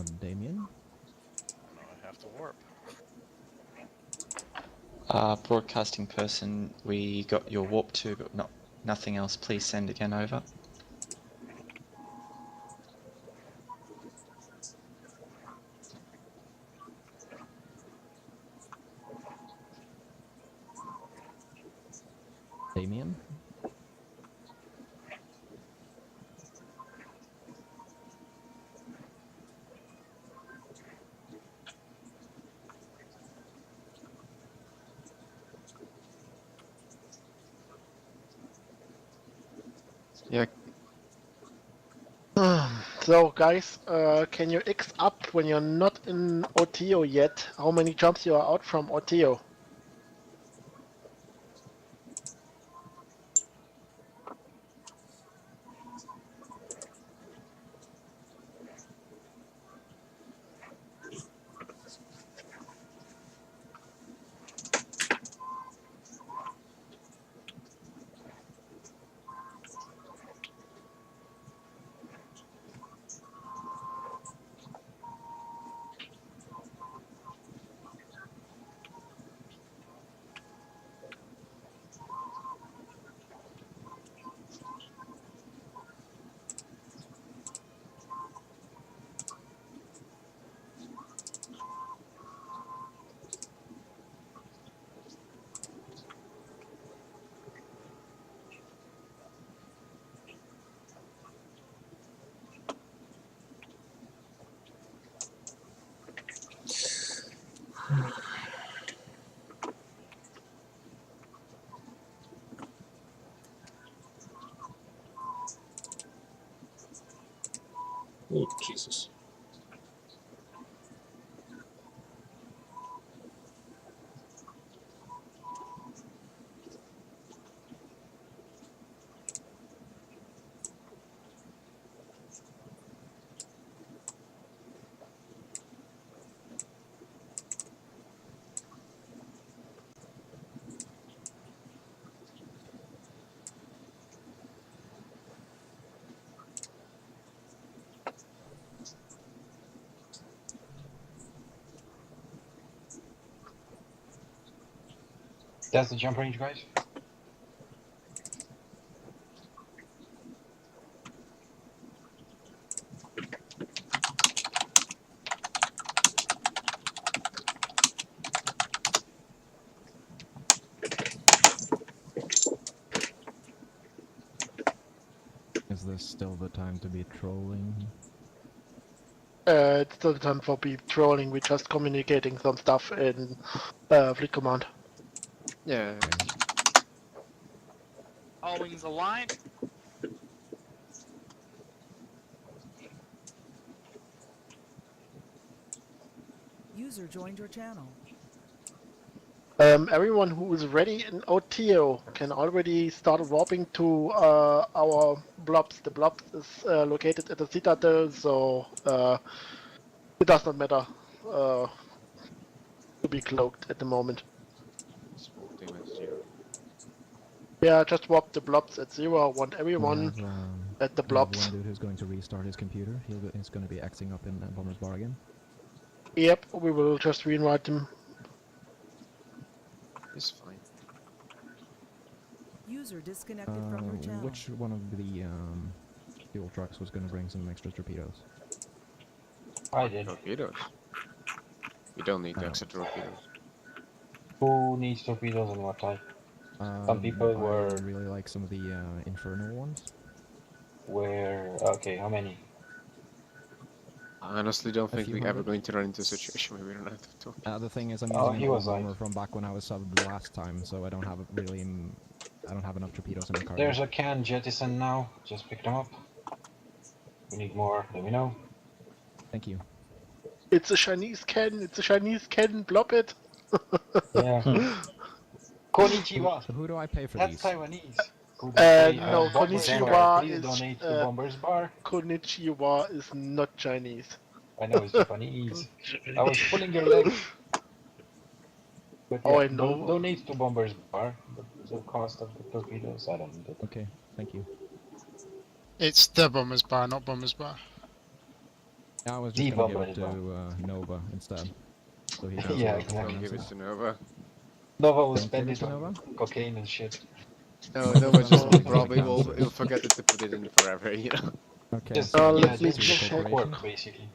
Damien? I have to warp. Broadcasting person, we got your warp to, but nothing else. Please send again over. Damien? Yeah. So guys, can you X up when you're not in OTO yet? How many jumps you are out from OTO? Oh, Jesus. That's the jump range, guys. Is this still the time to be trolling? It's still the time for be trolling. We're just communicating some stuff in Fleet Command. Yeah. All wings aligned. User joined your channel. Everyone who is ready in OTO can already start warping to our blobs. The blobs is located at the Citadel, so it does not matter to be cloaked at the moment. Smoke them at 0. Yeah, just warp the blobs at 0. I want We everyone have, at the we have blobs. one dude who's going to restart his computer. He's going to be Xing up in Bomber's Bar again. Yep, we will just reinvite him. It's fine. User disconnected from your channel. Which one of the fuel trucks was going to bring some extra torpedoes? I did. Torpedoes. We don't need Oh. extra torpedoes. Who needs torpedoes and what type? Some people were... I really like some of the infernal ones. Okay, how many? I honestly don't A think few we're ever hundred. going to run into a situation where we don't have to torpedoes. The thing is, I'm Oh, using he an old was like- bomber from back when I was subbed last time, so I don't have I don't have enough torpedoes in my cargo. There's a can jettison now. Just pick them up. We need more, let me know. Thank you. It's a Chinese can. It's a Chinese can. Blob it. Yeah. Konnichiwa. So who do I pay for That's these? Taiwanese. Could we say, No, Bomber's Konnichiwa Bar, please is donate to Bomber's Bar. Konnichiwa is not Chinese. I know it's Japanese. I was pulling your leg. But yeah, Oh, I know. donate to Bomber's Bar. But the cost of the torpedoes, I don't need it. Okay, thank you. It's the Bomber's Bar, not Bomber's Bar. I was just gonna give it Debomber. to Nova instead. So he can Yeah, sort of exactly. Don't give it finance to Nova. Nova will Don't spend give it it to on Nova? cocaine and shit. No, Nova just Nova probably can't. will forget it to put it in forever, you know. Okay, Just so let me just to the give check. corporation. work basically.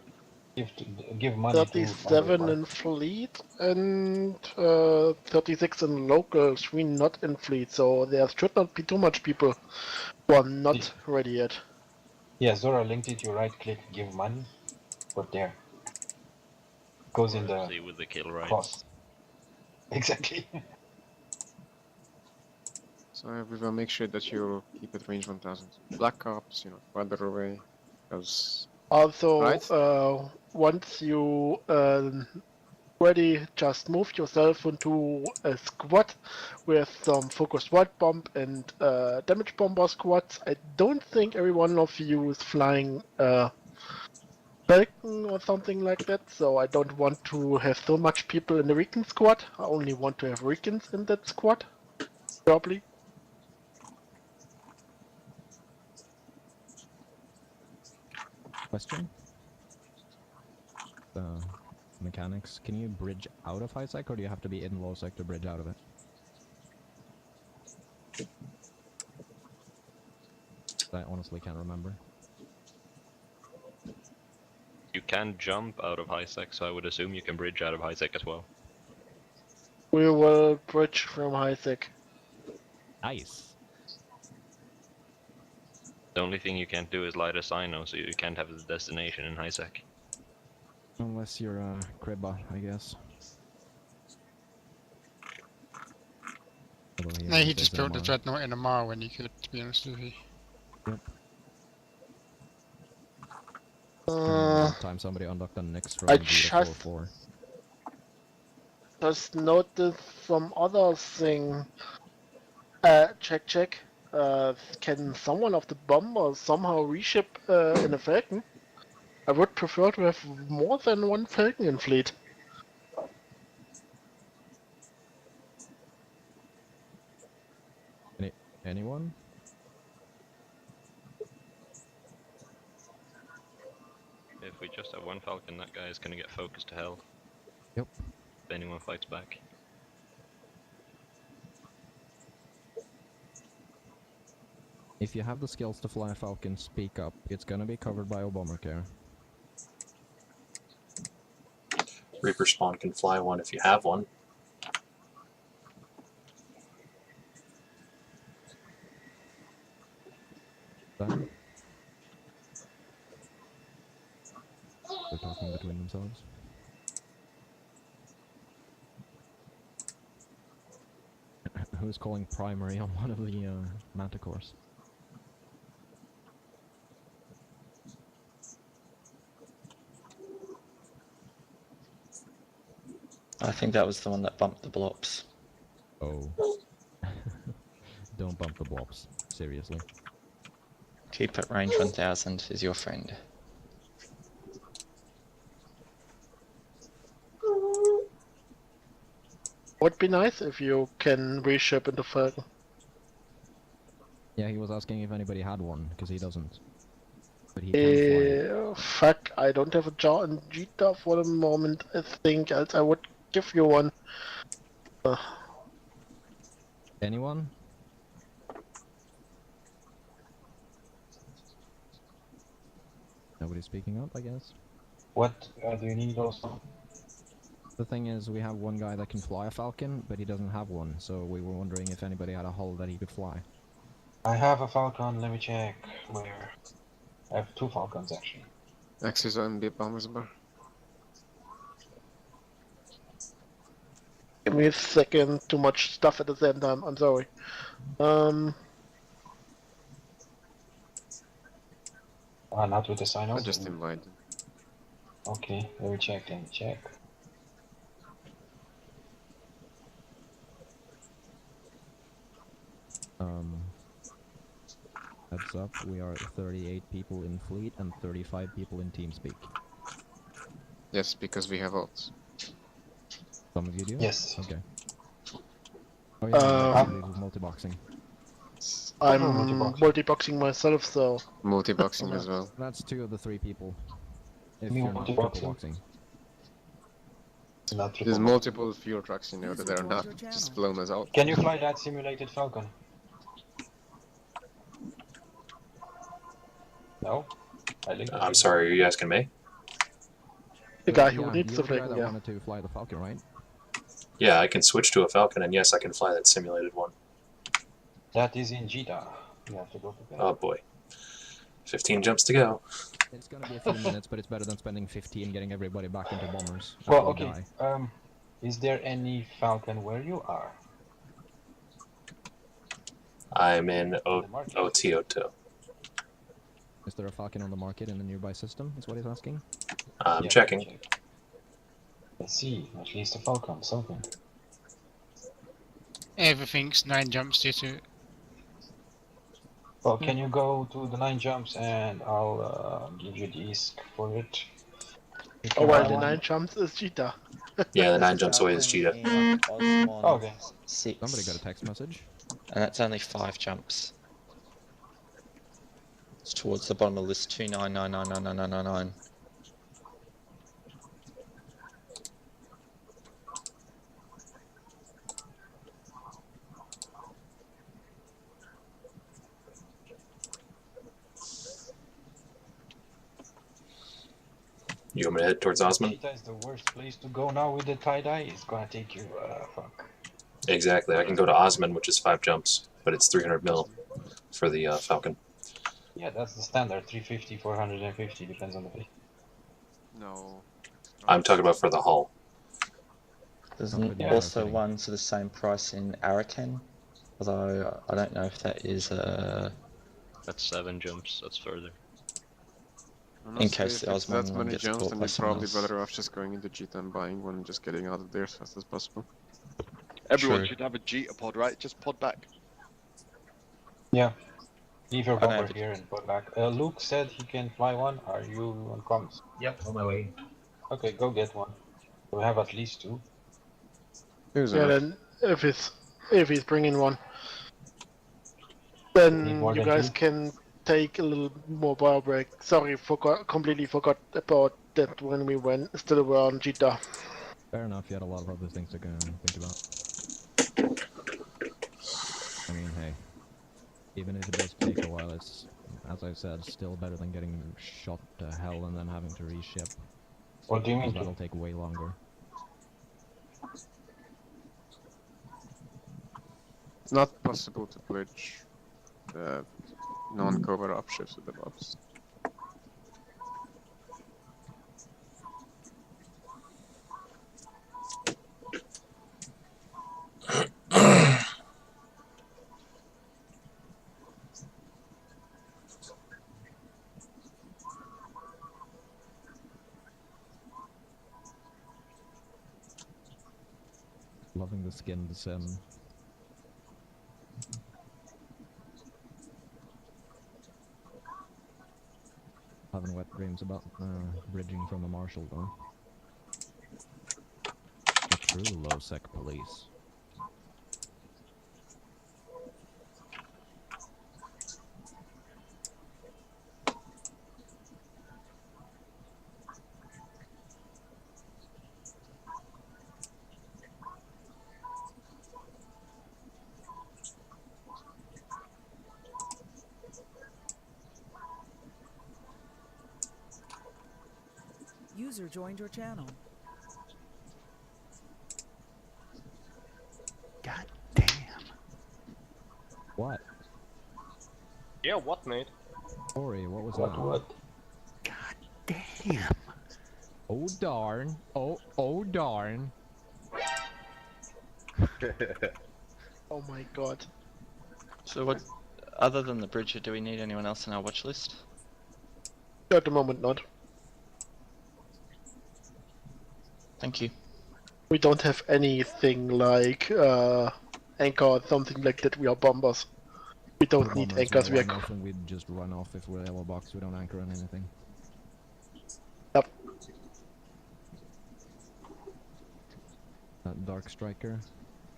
Give money to find 37 work. in fleet and 36 in local, 3 not in fleet, so there should not be too much people who are not ready yet. Yeah, Zora linked it. You right click, give money, but there goes in the See with the kill rights. cost. Exactly. So we will make sure that you keep it range 1000. Black Ops, you know, farther away. Because Also, Right. once you ready, just move yourself into a squad with some focused white bomb and damage bomber squads. I don't think every one of you is flying Falcon or something like that, so I don't want to have so much people in the Recon squad. I only want to have Recons in that squad, probably. Question? Mechanics. Can you bridge out of high sec, or do you have to be in low sec to bridge out of it? I honestly can't remember. You can jump out of high sec, so I would assume you can bridge out of high sec as well. We will bridge from high sec. Nice. The only thing you can't do is light a Sino, so you can't have the destination in high sec. Unless you're a Cribba, I guess. Although Nee, he has just built the SMR. Dreadnought in a mile when he could, to be honest with you. Yep. Time somebody unlocked an extra I Vita just 4-4. just noticed some other thing. Check. Can someone of the bombers somehow reship in a Falcon? I would prefer to have more than one Falcon in fleet. Anyone? If we just have one Falcon, that guy is gonna get focused to hell. Yep. If anyone fights back. If you have the skills to fly a Falcon, speak up. It's gonna be covered by Obamacare. Reaper Spawn can fly one if you have one. Then they're talking between themselves. Who's calling primary on one of the manticores? I think that was the one that bumped the blops. Oh. Don't bump the blobs. Seriously. Keep at range 1000 is your friend. Would be nice if you can reship into Falcon. Yeah, he was asking if anybody had one, because he doesn't. But he can fly. Fuck, I don't have a jaw and Jita for the moment, I think, else I would give you one. Anyone? Nobody's speaking up, I guess. What do you need also? The thing is, we have one guy that can fly a Falcon, but he doesn't have one, so we were wondering if anybody had a hull that he could fly. I have a Falcon. Let me check where. I have 2 Falcons actually. Axis on the bombers bar. Give me a second, too much stuff at the same time, I'm sorry. Not with the sign I off. just invite them. Okay, let me check. Heads up, we are 38 people in fleet and 35 people in TeamSpeak. Yes, because we have ults. Some of you do? Yes. Okay. Oh yeah, somebody was multi-boxing. I'm multi-boxing. multi-boxing myself, so... Multi-boxing as well. That's 2 of the 3 people. If Me you're not multi-boxing. triple boxing. It's not triple There's boxing. multiple fuel trucks, you know, that User are joined not your just channel. blown us out. Can you fly that simulated Falcon? No? I linked it. I'm sorry, are you asking me? The guy who Yeah, needs you're the the guy flag, that yeah. wanted to fly the Falcon, right? Yeah, I can switch to a Falcon, and yes, I can fly that simulated one. That is in Jita. You have to go to bed. Oh boy. 15 jumps to go. It's gonna be a few minutes, but it's better than spending 15 getting everybody back into bombers. Well, after we okay. die. Is there any Falcon where you are? I'm in In the market. Otioto. Is there a Falcon on the market in the nearby system? Is what he's asking. I'm Yeah, checking. check. Let's see. At least a Falcon, something. Everything's 9 jumps due to. Well, can you go to the 9 jumps and I'll give you the ISK for it. You Oh can well, buy the one. 9 jumps is cheetah. Yeah, the There's 9 a jumps away is Falcon Cheetah. in Osmond Okay. 6. Somebody got a text message. And that's only 5 jumps. It's towards the bottom of the list 29999999. You want me to head towards Osmond? Cheetah is the worst place to go now with the tie-dye. It's gonna take you, fuck. Exactly. I can go to Osmond, which is 5 jumps, but it's 300 mil for the Falcon. Yeah, that's the standard. 350, 450, depends on the place. No. I'm talking about for the hull. There's Yeah, also kidding. one for the same price in Arakan. Although, I don't know if that is That's 7 jumps, that's further. Honestly, case if the it's that Osman one many gets jumps, caught then by you're someone probably else. better off just going into Jita and buying one and just getting out of there as fast as possible. Everyone True. should have a Jita pod, right? Just pod back. Yeah. Leave your I know, bomber but- here and put back. Luke said he can fly one. Are you on comms? Yep, on my way. Okay, go get one. We have at least 2. Who's Yeah, enough? then if he's bringing one, Need then more you than guys 2? can take a little more power break. Sorry, completely forgot about that when we still were on Jita. Fair enough. You had a lot of other things to go and think about. I mean, hey, even if it does take a while, it's, as I said, still better than getting shot to hell and then having to reship. What do you mean? That'll take way longer. It's not possible to bridge the non-cover up shifts with the bobs. Loving the skinned sim. Having wet dreams about bridging from a marshal though. The true low-sec police. User joined your channel. God damn. What? Yeah, what, mate? Ori, what was What? that? What? God damn. Oh darn. Oh darn. Oh my god. So what, other than the Bridger, do we need anyone else in our watch list? At the moment, not. Thank you. We don't have anything like anchor or something like that. We are bombers. We don't need Bombers, anchors. We run are. off and we'd just run off if we're yellow box. We don't anchor on anything. Yep. Dark Striker,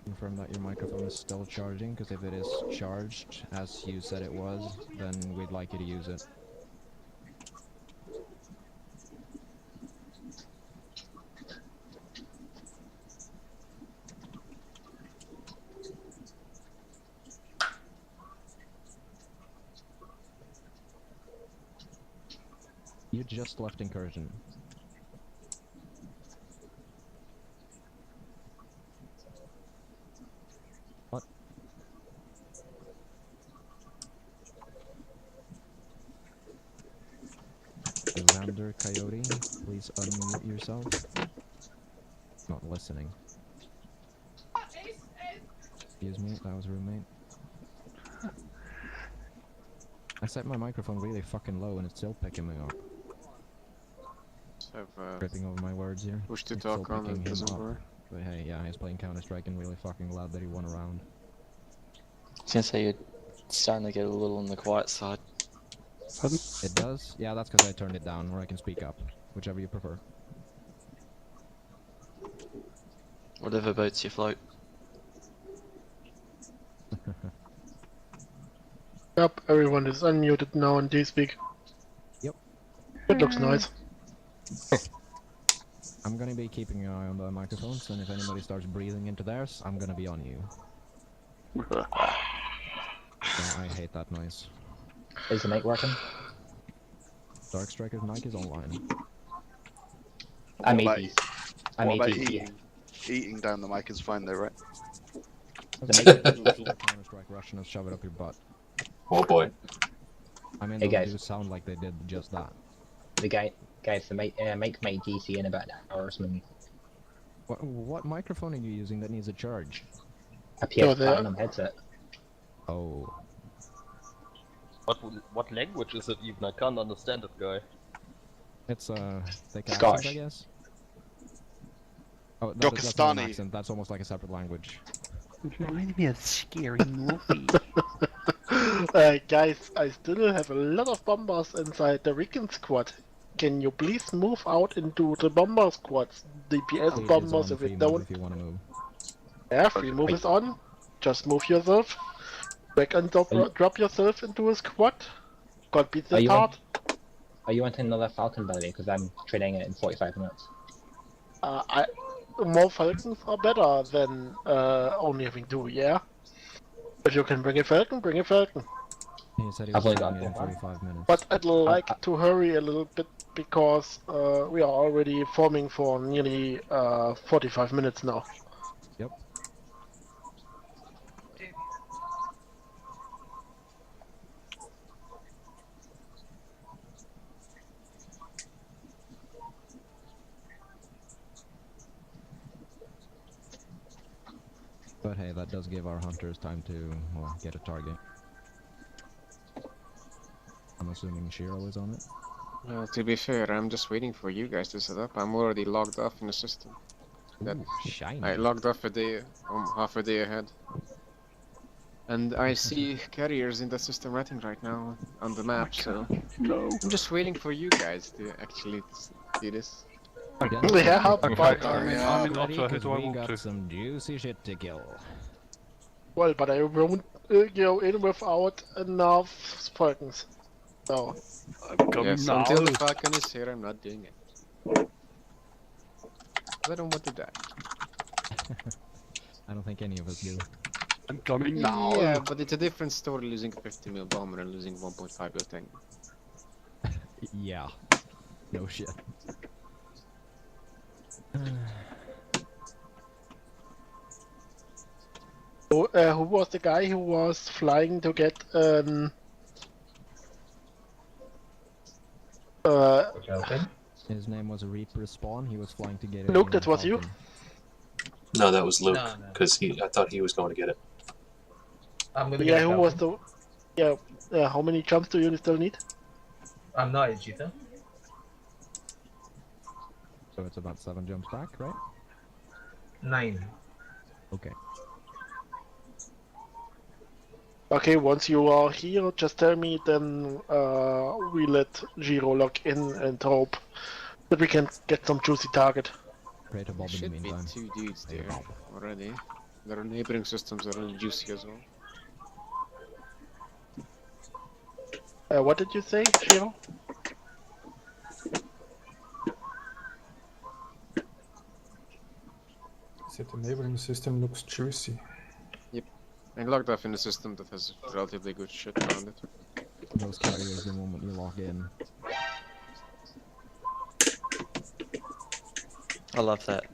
confirm that your microphone is still charging, because if it is charged, as you said it was, then we'd like you to use it. just left incursion. What? Xander Coyote, please unmute yourself. Not listening. Excuse me, that was a roommate. I set my microphone really fucking low and it's still picking me up. Tripping over my words here. Push to It's talk still on, picking it him doesn't up. work. But hey, yeah, he's playing Counter-Strike and really fucking loud that he won a round. I was gonna say you're starting to get a little on the quiet side. Pardon? It does? Yeah, that's because I turned it down, or I can speak up. Whichever you prefer. Whatever boats you float. Yep, everyone is unmuted now on DSpeak. Yep. It looks nice. I'm gonna be keeping an eye on the microphones, and if anybody starts breathing into theirs, I'm gonna be on you. Yeah, I hate that noise. Is the mic working? Darkstriker's mic is online. I'm What about- 80. What I'm about 80. eating? Eating down the mic is fine though, right? Counter-Strike Russian and shove it up your butt. Oh boy. I mean, Hey, those guys. do sound like they did just that. Guys, the mic might DC in about an hour or something. What microphone are you using that needs a charge? A PS there. Platinum headset. Oh. What language is it even? I can't understand it, guy. It's thick accent, Scottish. I guess. Oh, that's not an Dokistani. accent. That's almost like a separate language. Reminding me of a scary movie. Guys, I still have a lot of bombers inside the Recon squad. Can you please move out into the bomber squads? DPS Free is bombers, on, if free you move don't. if you want to move. Yeah, free move is on. Just move yourself. Back and drop yourself into a squad. God beat Are that you hard. Are you wanting another Falcon, by the way? Because I'm trading it in 45 minutes. More Falcons are better than only having 2, yeah? If you can bring a Falcon, bring a Falcon. He said he I've was only trading got it in one. 45 minutes. But I'd like to hurry a little bit because we are already forming for nearly 45 minutes now. Yep. But hey, that does give our hunters time to, well, get a target. I'm assuming Shiro is on it. To be fair, I'm just waiting for you guys to set up. I'm already logged off in the system. Ooh, shiny. I logged off a day, half a day ahead. And I see carriers in the system writing right now on the map, so I'm just waiting for you guys to actually see this. Yeah, but I'm in ready, 'cause we got some juicy shit to kill. well, but I won't go in without enough Falcons. So Yes, until the Falcon is here, I'm not doing it. I don't want to die. I don't think any of us do. I'm coming now. Yeah, but it's a different story losing a 50 mil bomber and losing 1.5 mil tank. Yeah. No shit. who was the guy who was flying to get His name was Reaper Spawn. He was flying to get it. Luke, that was you? No, that was Luke, No, no. because I thought he was going to get it. I'm gonna Yeah, get a who was Falcon. the... Yeah, how many jumps do you still need? I'm not a cheater. So it's about 7 jumps back, right? 9. Okay. Okay, once you are here, just tell me, then we let Giro log in and hope that we can get some juicy target. Pray to Bob in the Should be meantime. 2 dudes Hey, there Bob. already. Their neighboring systems are really juicy as well. What did you say, Giro? Said the neighboring system looks juicy. Yep. I logged off in a system that has relatively good shit around it. Those carriers the moment you log in. I love that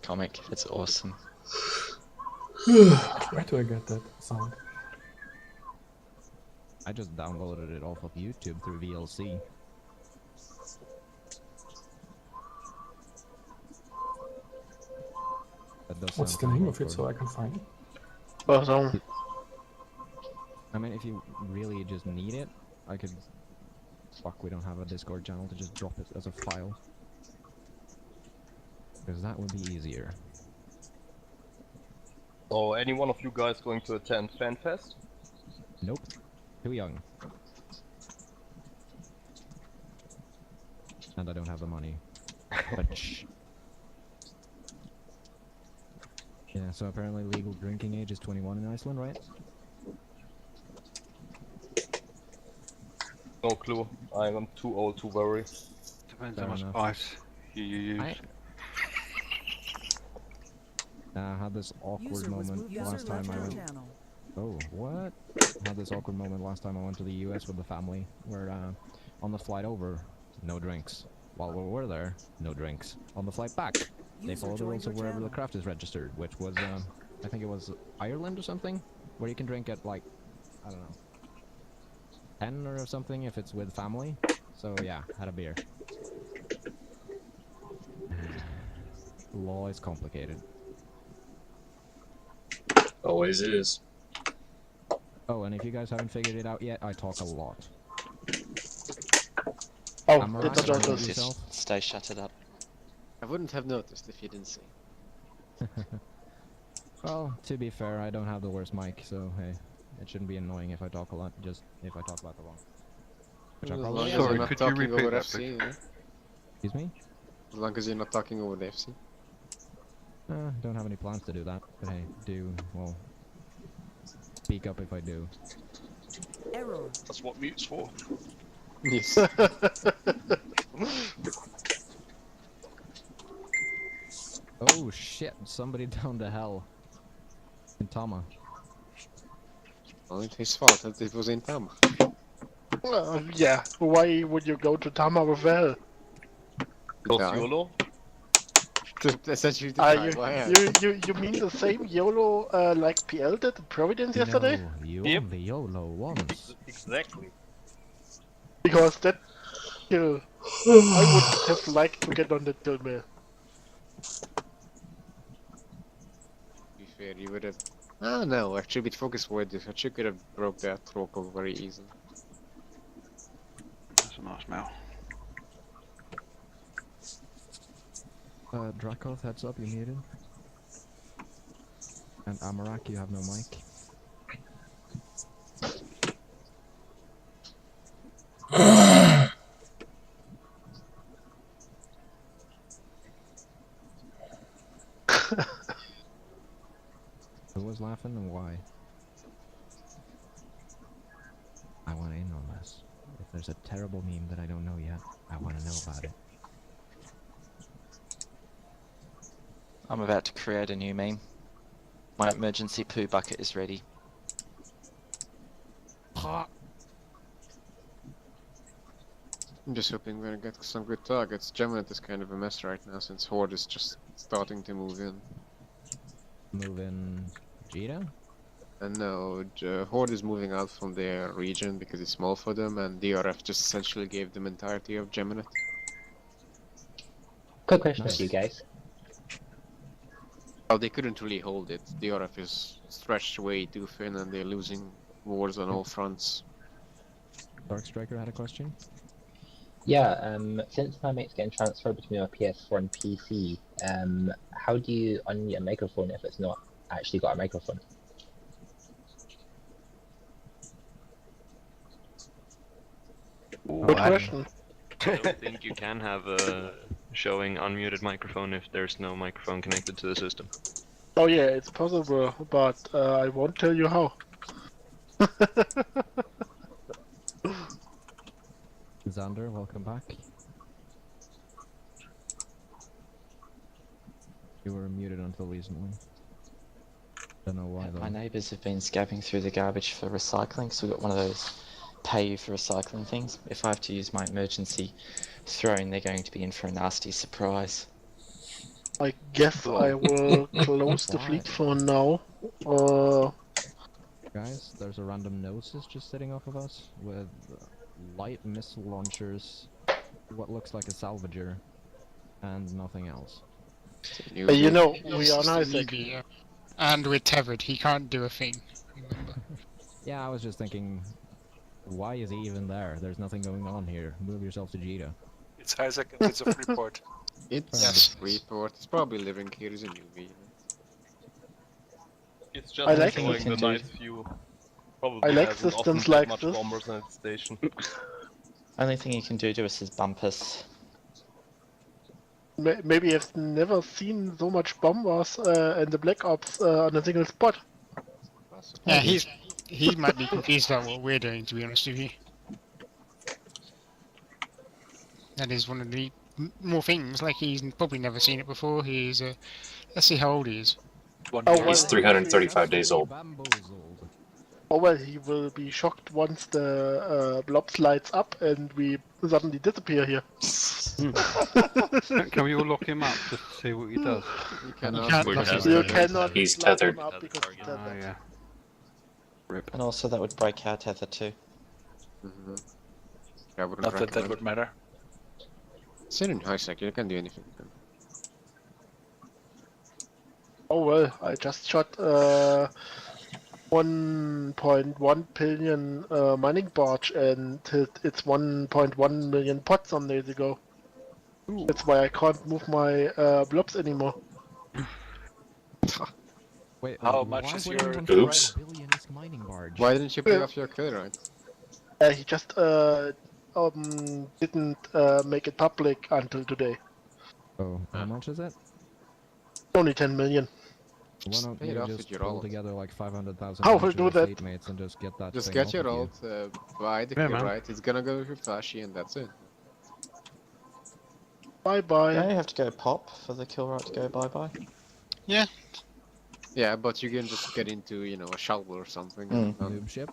comic. It's awesome. Where do I get that sound? I just downloaded it off of YouTube through VLC. That does What's sound the kinda name of it hardcore. so I can find it? Awesome. I mean, if you really just need it, I could... Fuck, we don't have a Discord channel to just drop it as a file. Because that would be easier. So, any one of you guys going to attend FanFest? Nope. Too young. And I don't have the money. But shh. Yeah, so apparently legal drinking age is 21 in Iceland, right? No clue. I'm too old to worry. Depends Fair how much enough. ice you use. I had this awkward User was moment moved out last of time I your went... channel. Oh, what? I had this awkward moment last time I went to the US with the family, where on the flight over, no drinks. While we were there, no drinks. On the flight back, they User follow the joined rules of your wherever the channel. craft is registered, which was, I think it was Ireland or something, where you can drink at like, I don't know, 10 or something if it's with family. So yeah, had a beer. Law is complicated. Always is. Oh, and if you guys haven't figured it out yet, I talk a lot. Oh, I'm did not alright, notice. yourself? Just stay shut it up. I wouldn't have noticed if you didn't say. Well, to be fair, I don't have the worst mic, so hey, it shouldn't be annoying if I talk a lot, just if I talk about the wrong. Which I As probably long as am. you're Sorry, not could you talking repeat over that, FC, please? Excuse me? As long as you're not talking over the FC. Don't have any plans to do that, but hey, well, speak up if I do. Error. That's what mute's for. Yes. Oh shit, somebody down to hell. In Tama. Well, it's his fault that it was in Tama. Yeah, why would you go to Tama with hell? Los YOLO? Essentially, why? You mean the same YOLO like PL did in Providence yesterday? No, you Yep. only YOLO once. Exactly. Because that kill, I would have liked to get on that kill mill. To be fair, you would have. Ah, no, actually, with focus word, you actually could have broke that Tropo very easily. That's a nice mail. Dracoth, heads up, you muted. And Amarak, you have no mic. Who was laughing and why? I want in on this. If there's a terrible meme that I don't know yet, I want to know about it. I'm about to create a new meme. My emergency poo bucket is ready. I'm just hoping we're gonna get some good targets. Geminate is kind of a mess right now since Horde is just starting to move in. Move in Jita? And no, Horde is moving out from their region because it's small for them, and DRF just essentially gave them entirety of Geminate. Quick question Nice. for you guys. Oh, they couldn't really hold it. DRF is stretched way too thin, and they're losing wars on all fronts. Dark Striker had a question? Yeah, since my mate's getting transferred between my PS4 and PC, how do you unmute a microphone if it's not actually got a microphone? Good question. I don't think you can have a showing unmuted microphone if there's no microphone connected to the system. Oh yeah, it's possible, but I won't tell you how. Xander, welcome back. You were muted until recently. Don't know why though. My neighbours have been scabbing through the garbage for recycling, so we've got one of those pay you for recycling things. If I have to use my emergency throne, they're going to be in for a nasty surprise. I guess I will close the fleet for now. Guys, there's a random Gnosis just sitting off of us with light missile launchers, what looks like a salvager, and nothing else. You know, we are It's on a Isaac. newbie, yeah. And we're tethered, he can't do a thing. Remember. Yeah, I was just thinking, why is he even there? There's nothing going on here. Move yourself to Jita. It's Isaac and it's a free port. It's Yes. Freeport. It's probably living here is a newbie. It's just I like enjoying anything the to- nice view. Probably I like hasn't systems often like that much this. bombers in its station. Only thing you can do to us is bump us. Maybe I've never seen so much bombers and the Black Ops on a single spot. Yeah, he might be confused about what we're doing, to be honest with you. That is one of the more things, like he's probably never seen it before. He's, let's see how old he is. He's 335 days old. Oh well, he will be shocked once the blobs lights up and we suddenly disappear here. Can we all lock him up just to see what he does? You can't cannot. lock him up. You cannot He's lock tethered. him up because he's Oh tethered. yeah. Rip. And also that would break our tether too. Mm-hmm. I wouldn't Not that that recommend. would matter. Sit in Isaac, you can do anything. Oh well, I just shot 1.1 billion mining barge and it's 1.1 million pots some days ago. That's why I can't move my blobs anymore. Wait, How why much is would your- anyone fly a Oops. billionist mining barge? Why didn't you pay off your kill right? He just didn't make it public until today. Oh, how much is it? Only 10 million. Why don't pay it you off just with your pull alt. together like 500,000 How each will of do your that? fleet mates and just get that Just thing get off your of you? alt, buy the Yeah, kill man. right, it's gonna go with flashy and that's it. Bye You bye. only have to go pop for the kill right to go bye bye. Yeah, but you can just get into, you know, a shovel or something. Mm. Noob ship?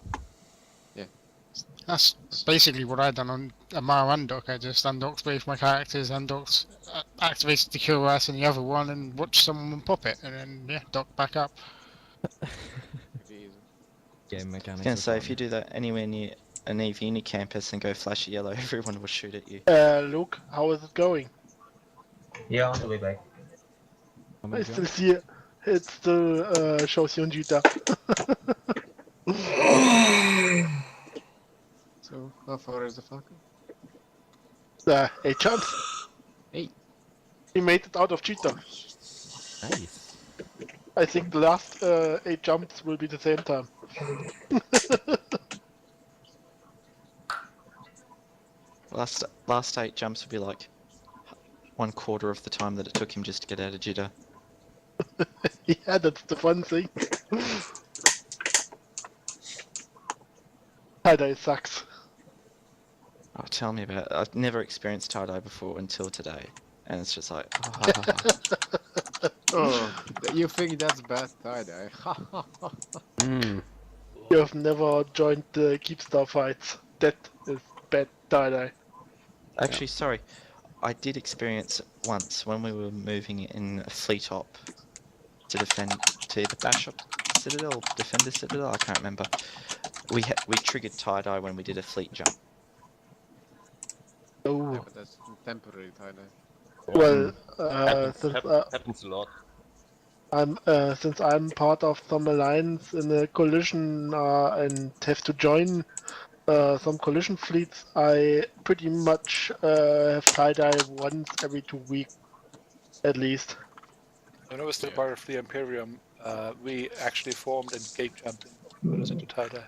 That's basically what I've done on Amara Undock. I just undocked both my characters, undocked, activated the kill rass and the other one, and watched someone pop it, and then yeah, docked back up. Pretty easy. Game I mechanics. was gonna are say, fun. if you do that anywhere near an EV campus and go flashy yellow, everyone will shoot at you. Luke, how is it going? Yeah, on the way back. How I many still jumps? see it. It still shows you on Jita. So, how far is the Falcon? 8 jumps. 8. He made it out of Cheetah. Nice. I think the last 8 jumps will be the same time. Last 8 jumps would be like 1/4 of the time that it took him just to get out of jitter. Yeah, that's the fun thing. Tie-dye sucks. Oh, tell me about it. I've never experienced tie-dye before until today. And it's just like, Oh, you think that's bad tie-dye? You have never joined the Keepstar fights. That is bad tie-dye. Actually, sorry. I did experience it once when we were moving in a fleet op to defend to either bash up Citadel or defend the Citadel. I can't remember. We triggered tie-dye when we did a fleet jump. Yeah, Oh, but that's temporary tie-dye. well, Happens a lot. since I'm part of some alliance in a collision and have to join some collision fleets, I pretty much have tie-dye once every 2 weeks, at least. When I was still part of the Imperium, we actually formed and gate jumped and put us into tie-dye.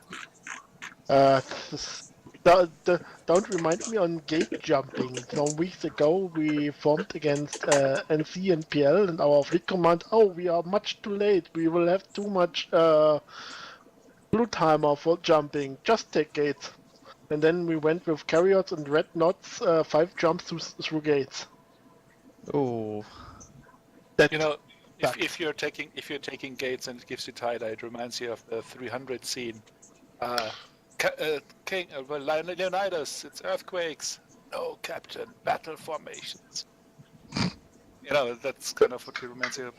Don't remind me on gate jumping. Some weeks ago we formed against NC and PL and our fleet command, oh, we are much too late. We will have too much blue timer for jumping. Just take gates. And then we went with carriers and red knots, 5 jumps through gates. Oh, That You know, sucked. if you're taking gates and it gives you tie-dye, it reminds you of the 300 scene. Leonidas, it's earthquakes. No, Captain, battle formations. You know, that's kind of what pyromancy.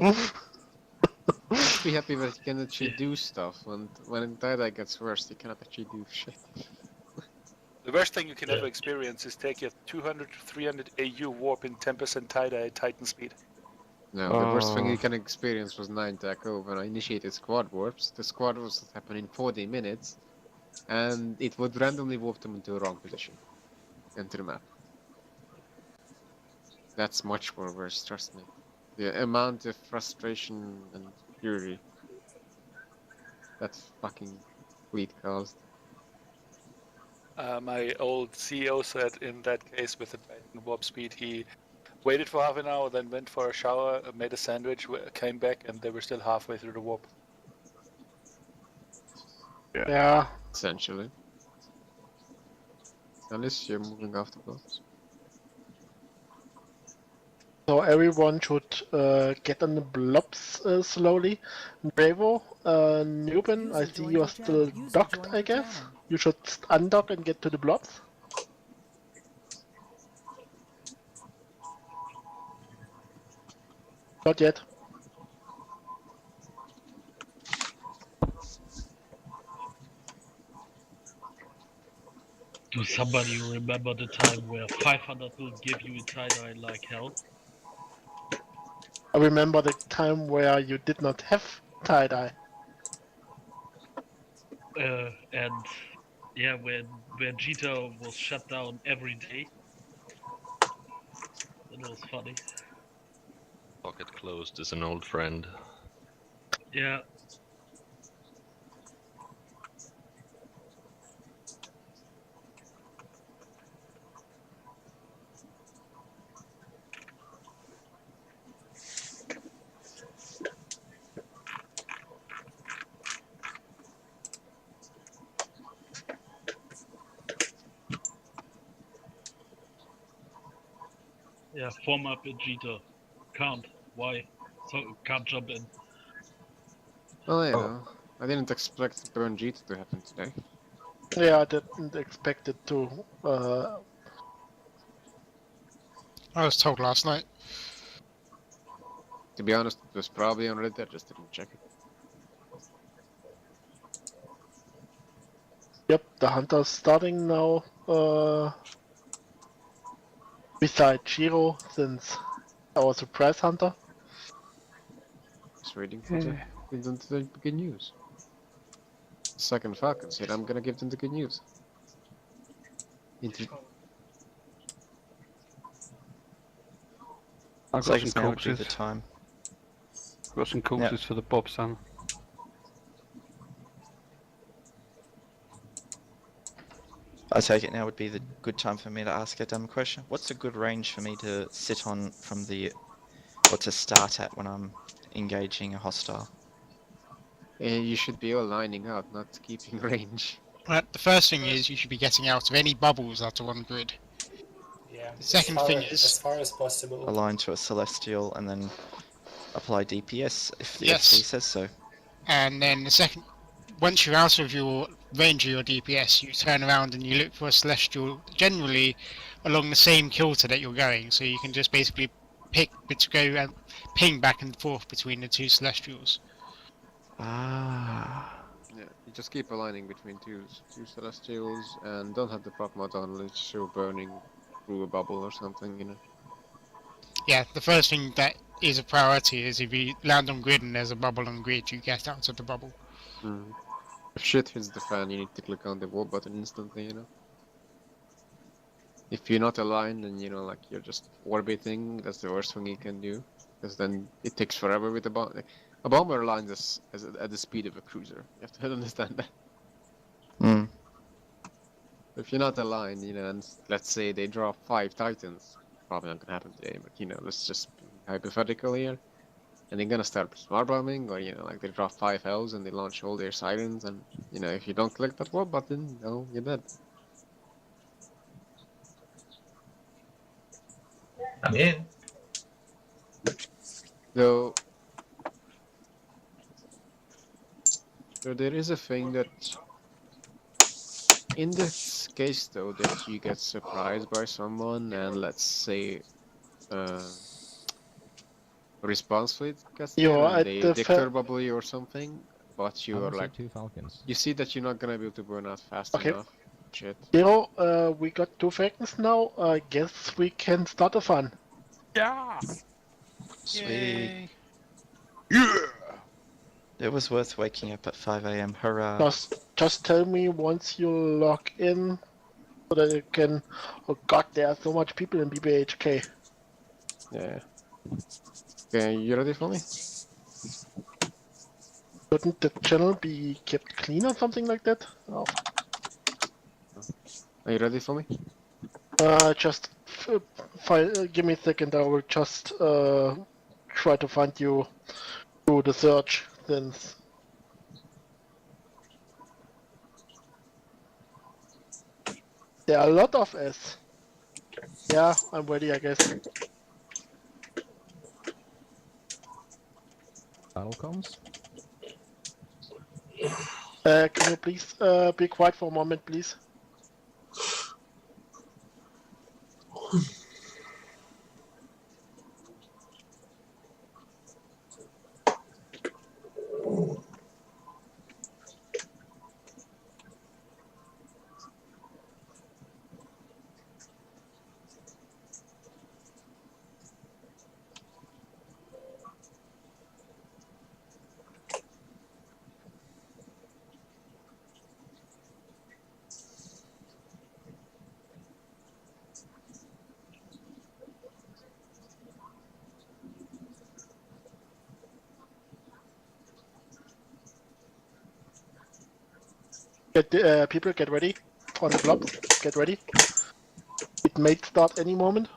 Just be happy that you can actually do stuff, and when tie-dye gets worse, you cannot actually do shit. The worst thing you can ever experience is take a 200 to 300 AU warp in 10% tie-dye at Titan speed. No, the worst thing you can experience was 9 taco when I initiated squad warps. The squad warps would happen in 40 minutes, and it would randomly warp them into the wrong position. Into the map. That's much more worse, trust me. The amount of frustration and fury that fucking fleet caused. My old CEO said in that case with the Titan warp speed, he waited for half an hour, then went for a shower, made a sandwich, came back, and they were still halfway through the warp. Yeah. Essentially. Unless you're moving off the blocks. So everyone should get on the blobs slowly. Bravo, Newbin, I see you are still docked, I guess. You should undock and get to the blobs. Not yet. Do somebody remember the time where 500 will give you a tie-dye like hell? I remember the time where you did not have tie-dye. And yeah, when Jita was shut down every day. That was funny. Pocket closed is an old friend. Yeah. Yeah, form up in Jita. Can't. Why? So can't jump in. Well, you know, I didn't expect Burn Jeet to happen today. Yeah, I didn't expect it to. I was told last night. To be honest, it was probably on Reddit, I just didn't check it. Yep, the hunter's starting now. Beside Shiro, since our surprise hunter. Just waiting for the good news. Second Falcon said, I'm gonna give them the good news. I've got Seconds some now would be the corpses. time. Got some corpses for the Bobsan. I take it now would be the good time for me to ask a dumb question. What's a good range for me to sit on from the, or to start at when I'm engaging a hostile? You should be all lining up, not keeping range. Right, the first thing is you should be getting out of any bubbles that are on grid. Yeah. The second thing is as far as possible. Align to a celestial and then apply DPS if the Yes. FD says so. And then the second, once you're out of your range of your DPS, you turn around and you look for a celestial, generally along the same kilter that you're going. So you can just basically go and ping back and forth between the two celestials. Ah. Yeah, you just keep aligning between two celestials and don't have the prop mod on, let's show burning through a bubble or something, you know. Yeah, the first thing that is a priority is if you land on grid and there's a bubble on grid, you get out of the bubble. If shit hits the fan, you need to click on the warp button instantly, you know. If you're not aligned and, you know, like you're just orbiting, that's the worst thing you can do. Because then it takes forever with the bomb. A bomber aligns at the speed of a cruiser. You have to understand that. If you're not aligned, you know, and let's say they drop 5 Titans, probably not gonna happen today, but you know, let's just be hypothetical here. And they're gonna start smart bombing, or you know, like they drop 5 Hells and they launch all their sirens, and you know, if you don't click that warp button, no, you're dead. I'm in. Though, so there is a thing that, in this case though, that you get surprised by someone, and let's say, response fleet gets You're there and at they the declare you or something, but I you are will see like, 2 Falcons. you see that you're not gonna be able to burn out fast Okay. enough. Shit. We got 2 Falcons now. I guess we can start the fun. Yeah. Sweet. Yeah. It was worth waking up at 5 a.m. Hurrah. Just tell me once you log in so that you can. Oh god, there are so much people in BBHK. Yeah. Okay, you ready for me? Shouldn't the channel be kept clean or something like that? Oh. Are you ready for me? Just give me a second. I will just try to find you through the search. Since there are a lot of S. Yeah, I'm ready. I guess. Battle comms? Can you please be quiet for a moment, please? People get ready on the blocks. Get ready. It may start any moment.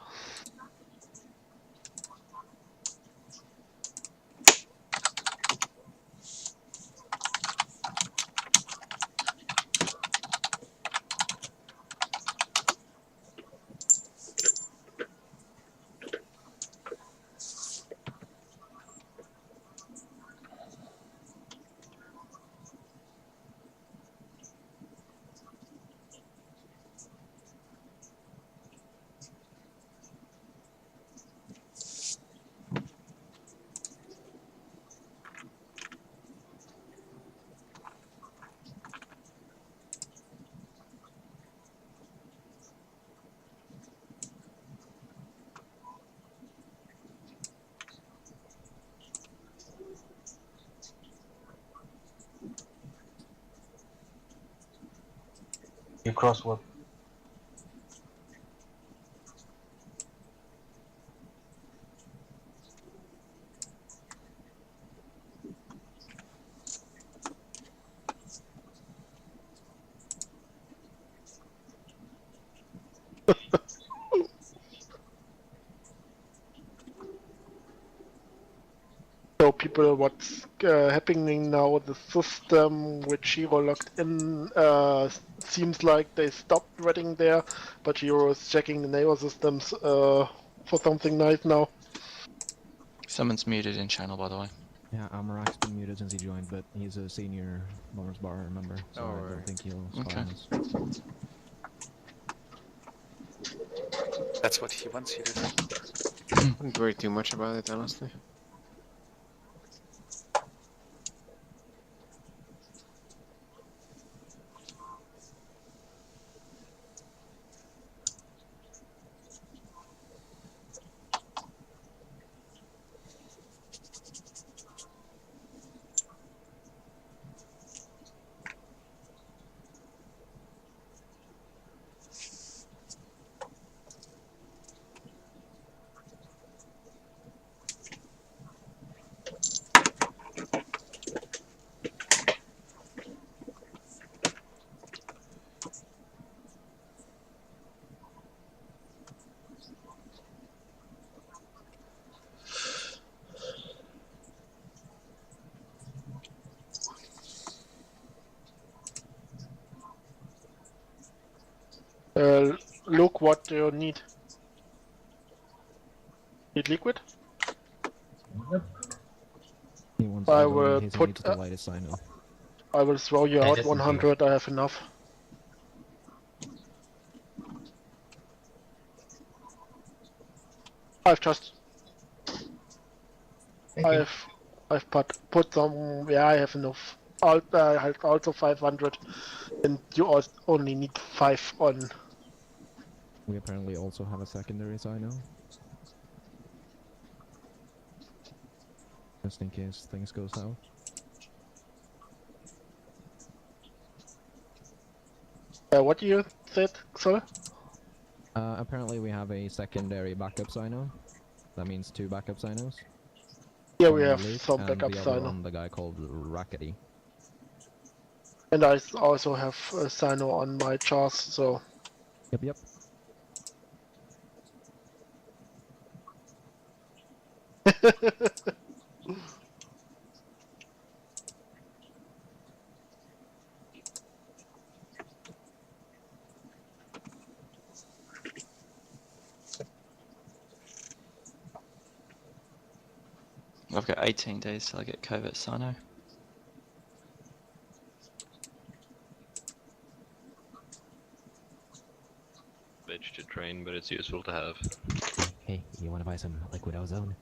You cross what? So people, what's happening now? The system which Shiro logged in seems like they stopped reading there, but Shiro is checking the neighbor systems for something nice now. Someone's muted in channel, by the way. Yeah, Amarak's been muted since he joined, but he's a senior Mars Bar member, so I don't think he'll spy on us. That's what he wants you to think. Wouldn't worry too much about it, honestly. Look what you need. Need liquid? He wants I Ozone will in case he put. needs to light his sino. I will throw you Yeah, out that's 100. I have enough. I've just. I've put some. Yeah, I have enough. I have also 500, and you only need 5 on. We apparently also have a secondary sino. Just in case things go south. What you said, sorry? Apparently we have a secondary backup sino. That means 2 backup sinos. Yeah, One we on have Luke some and backup the other sino. on the guy called Rackety. And I also have a sino on my chars, so. Yep. I've got 18 days till I get covert Sino. Bitch to train, but it's useful to have. Hey, you wanna buy some liquid ozone?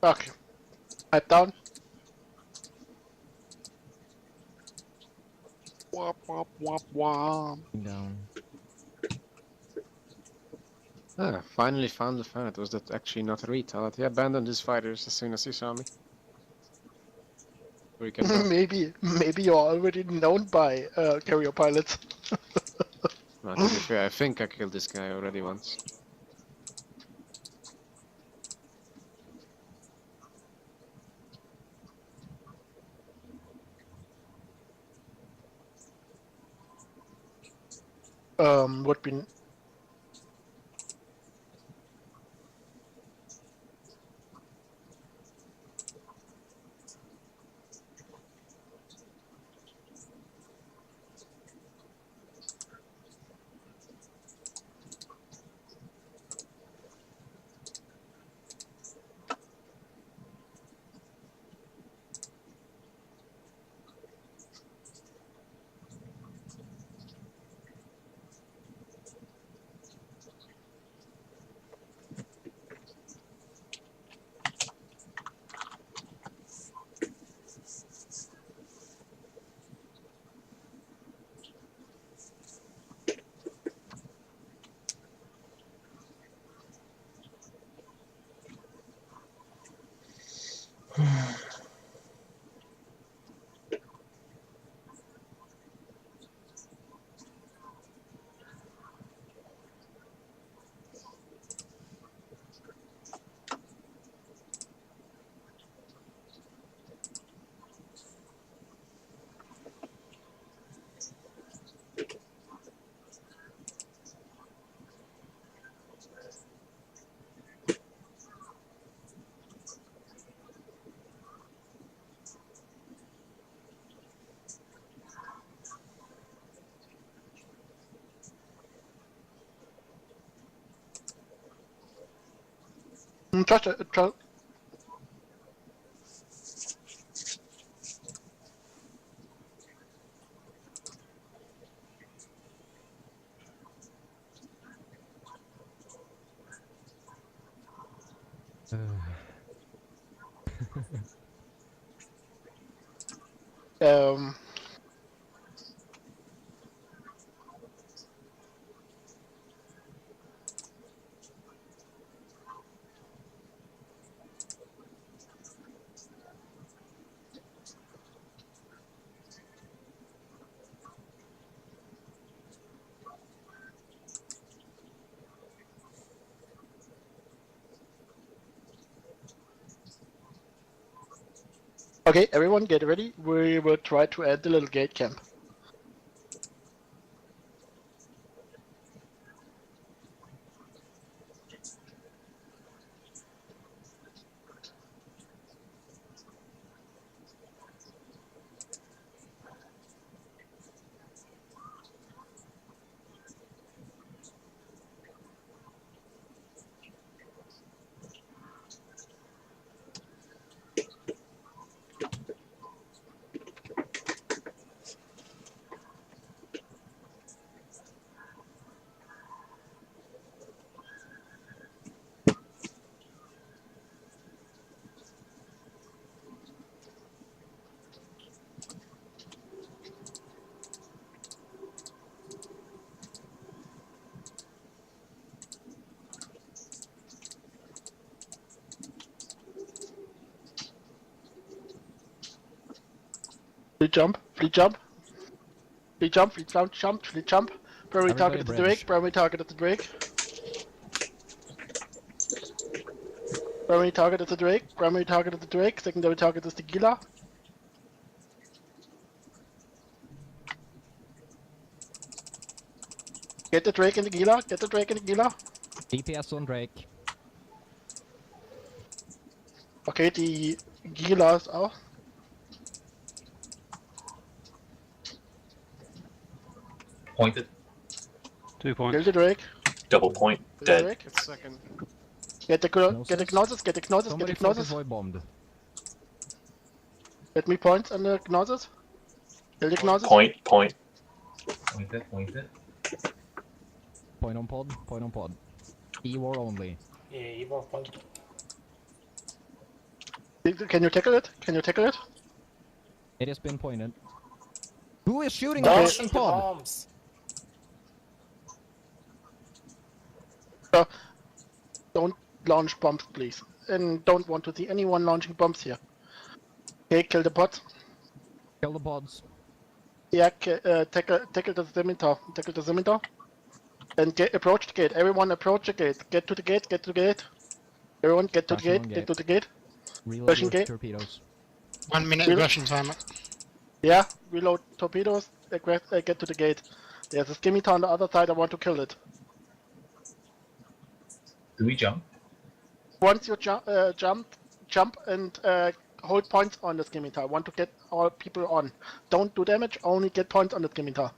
Okay. Pipe down. Wop wop wop wop. Down. Ah, finally found the fan. Was that actually not a retard? He abandoned his fighters as soon as he saw me. We can talk. maybe you're already known by carrier pilots. Well, to be fair, I think I killed this guy already once. Would be. Trust. Um. Okay, everyone, get ready. We will try to add the little gate camp. Fleet jump, fleet jump. Fleet jump, fleet jump, jump, fleet jump. Primary target Everybody at the bridge. Drake, primary target at the Drake. Primary target at the Drake, primary target at the Drake, secondary target is the Gila. Get the Drake and the Gila, get the Drake and the Gila. DPS on Drake. Okay, die Gila ist auch. Pointed. 2 Kill points. the Drake. Double point. Kill the Dead. Drake. It's second. Get the Gnosis. get the Gnosis, get the Gnosis, Somebody get the focus Gnosis. void bombed. Get me points on the Gnosis. Kill the Gnosis. Point. Point. Pointed. Pointed. Point on pod. Point on pod. E-war only. Yeah, Evo point. Can you tackle it? Can you tackle it? It has been pointed. Who is shooting Okay. the Launching the pod? bombs. Don't launch bombs, please. And don't want to see anyone launching bombs here. Okay, kill the pods. Kill the pods. Yeah, tackle the scimitar. Tackle the scimitar. And approach the gate. Everyone approach the gate. Get to the gate. Get to the gate. Everyone get to the Rushing gate. on Get gate. to the gate. Reload Rushing your gate. torpedoes. 1 minute Reload. Russian timer. Yeah, reload torpedoes. Get to the gate. There's a scimitar on the other side. I want to kill it. Do we jump? Once you jump and hold points on the scimitar. I want to get all people on. Don't do damage. Only get points on the scimitar.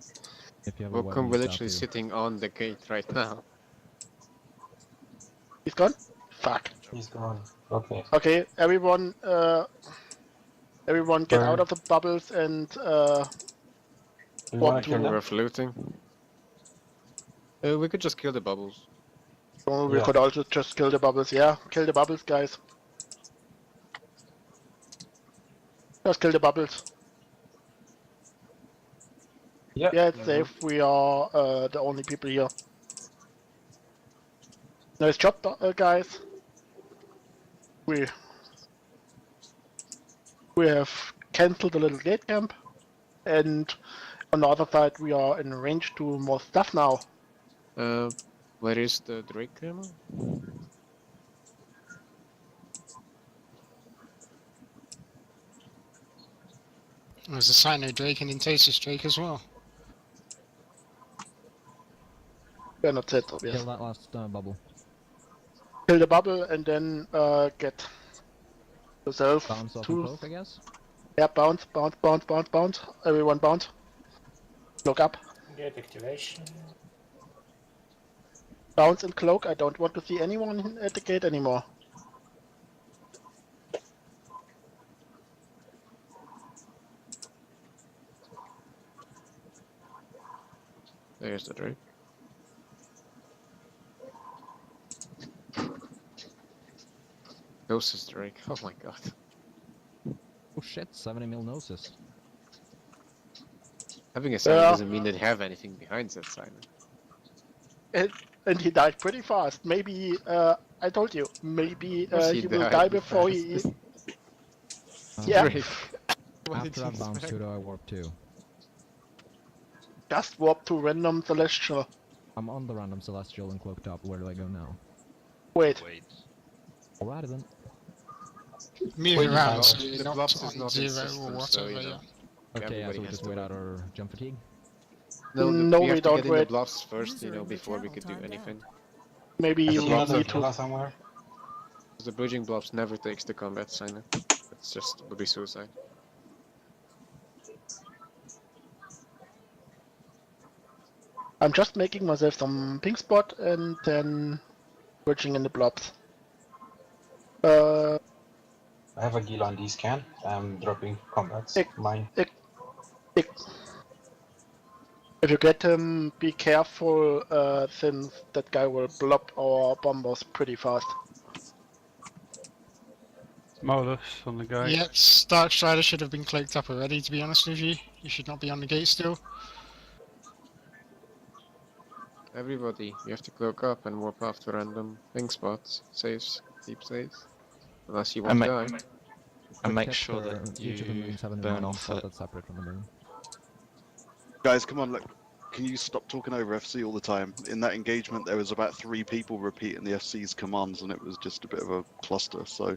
If you have a Welcome, weapon, we're use that literally too. sitting on the gate right now. He's gone. Fuck. He's gone. Okay. Okay, everyone get out of the bubbles and We walk wanna kill to. them? We're floating. We could just kill the bubbles. Oh, we Yeah. could also just kill the bubbles. Yeah, kill the bubbles, guys. Just kill the bubbles. Yeah. Yeah, it's safe. We are the only people here. Nice job, guys. We have cancelled the little gate camp, and on the other side we are in range to more stuff now. Where is the Drake camera? There's a Cyno Drake and Intasis Drake as well. Yeah, not it, obvious. Kill that last bubble. Kill the bubble and then get yourself Bounce off to. the cloak, I guess. Yeah, bounce. Everyone bounce. Look up. Gate activation. Bounce and cloak. I don't want to see anyone at the gate anymore. There's the Drake. Ghost Drake. Oh my god. Oh shit, 70 mil Gnosis. Having a sign Yeah. doesn't mean they have anything behind that sign. And he died pretty fast. Maybe, I told you, maybe course he he will died die before he. fast. Yeah, Drake. Why did After you I've bounced expect? pseudo, I warp 2. just warp to random celestial. I'm on the random celestial and cloaked up. Where do I go now? Wait, Alright then. Move Wait, around, the so blobs- you're the not blobs is on not in 0 system, or so, whatever, you know. yeah. Okay, yeah, so Everybody we has just to wait wait. out our jump fatigue. No, No, we we have to don't get in the wait. blobs first, User before we channel could do timed anything. out. maybe I you see will another need to. villa somewhere. The bridging blobs never takes the combat sign. It's just would be suicide. I'm just making myself some pink spot and then bridging in the blobs. I have a Gila on D-scan. I'm dropping combats. Mine. If you get him, be careful, since that guy will blob our bombers pretty fast. Modus on the guy. Yeah, Stark Strider should have been cloaked up already, to be honest with you. You should not be on the gate still. Everybody, you have to cloak up and warp off to random ping spots, saves, keep saves. Unless you want to die. And make Quick tip sure for that each of the you moons have a burn landing off spot it. that's separate from the moon. Guys, come on, look. Can you stop talking over FC all the time? In that engagement, there was about 3 people repeating the FC's commands, and it was just a bit of a cluster, so...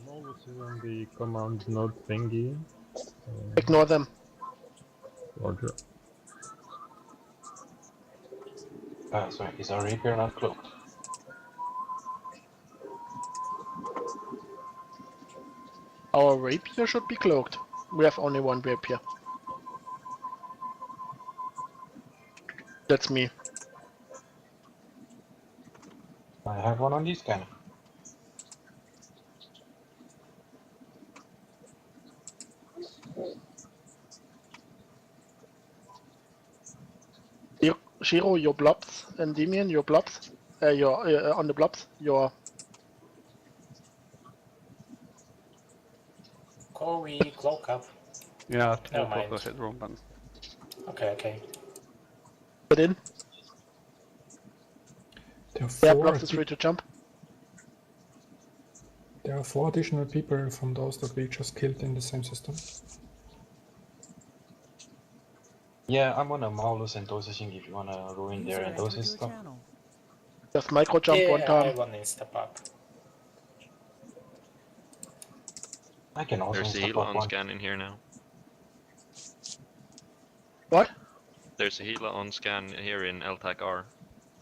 Modus is on the command node thingy. Ignore them. Roger. Sorry, is our rapier not cloaked? Our rapier should be cloaked. We have only one rapier. That's me. I have one on the scanner. Shiro, your blobs, and Demian, your blobs. Your on the blobs. Your Or we cloak up. Yeah, Never teleport mind. the hit room button. Okay, okay. put in. There are Yeah, four. blobs is free to jump. There are 4 additional people from those that we just killed in the same system. Yeah, I'm on a Maulus and dosing if you wanna ruin their endosis stuff. Just micro jump one Yeah, time. I want to step up. I can also There's a step healer up on one. scan in here now. What? There's a healer on scan here in LTAC R.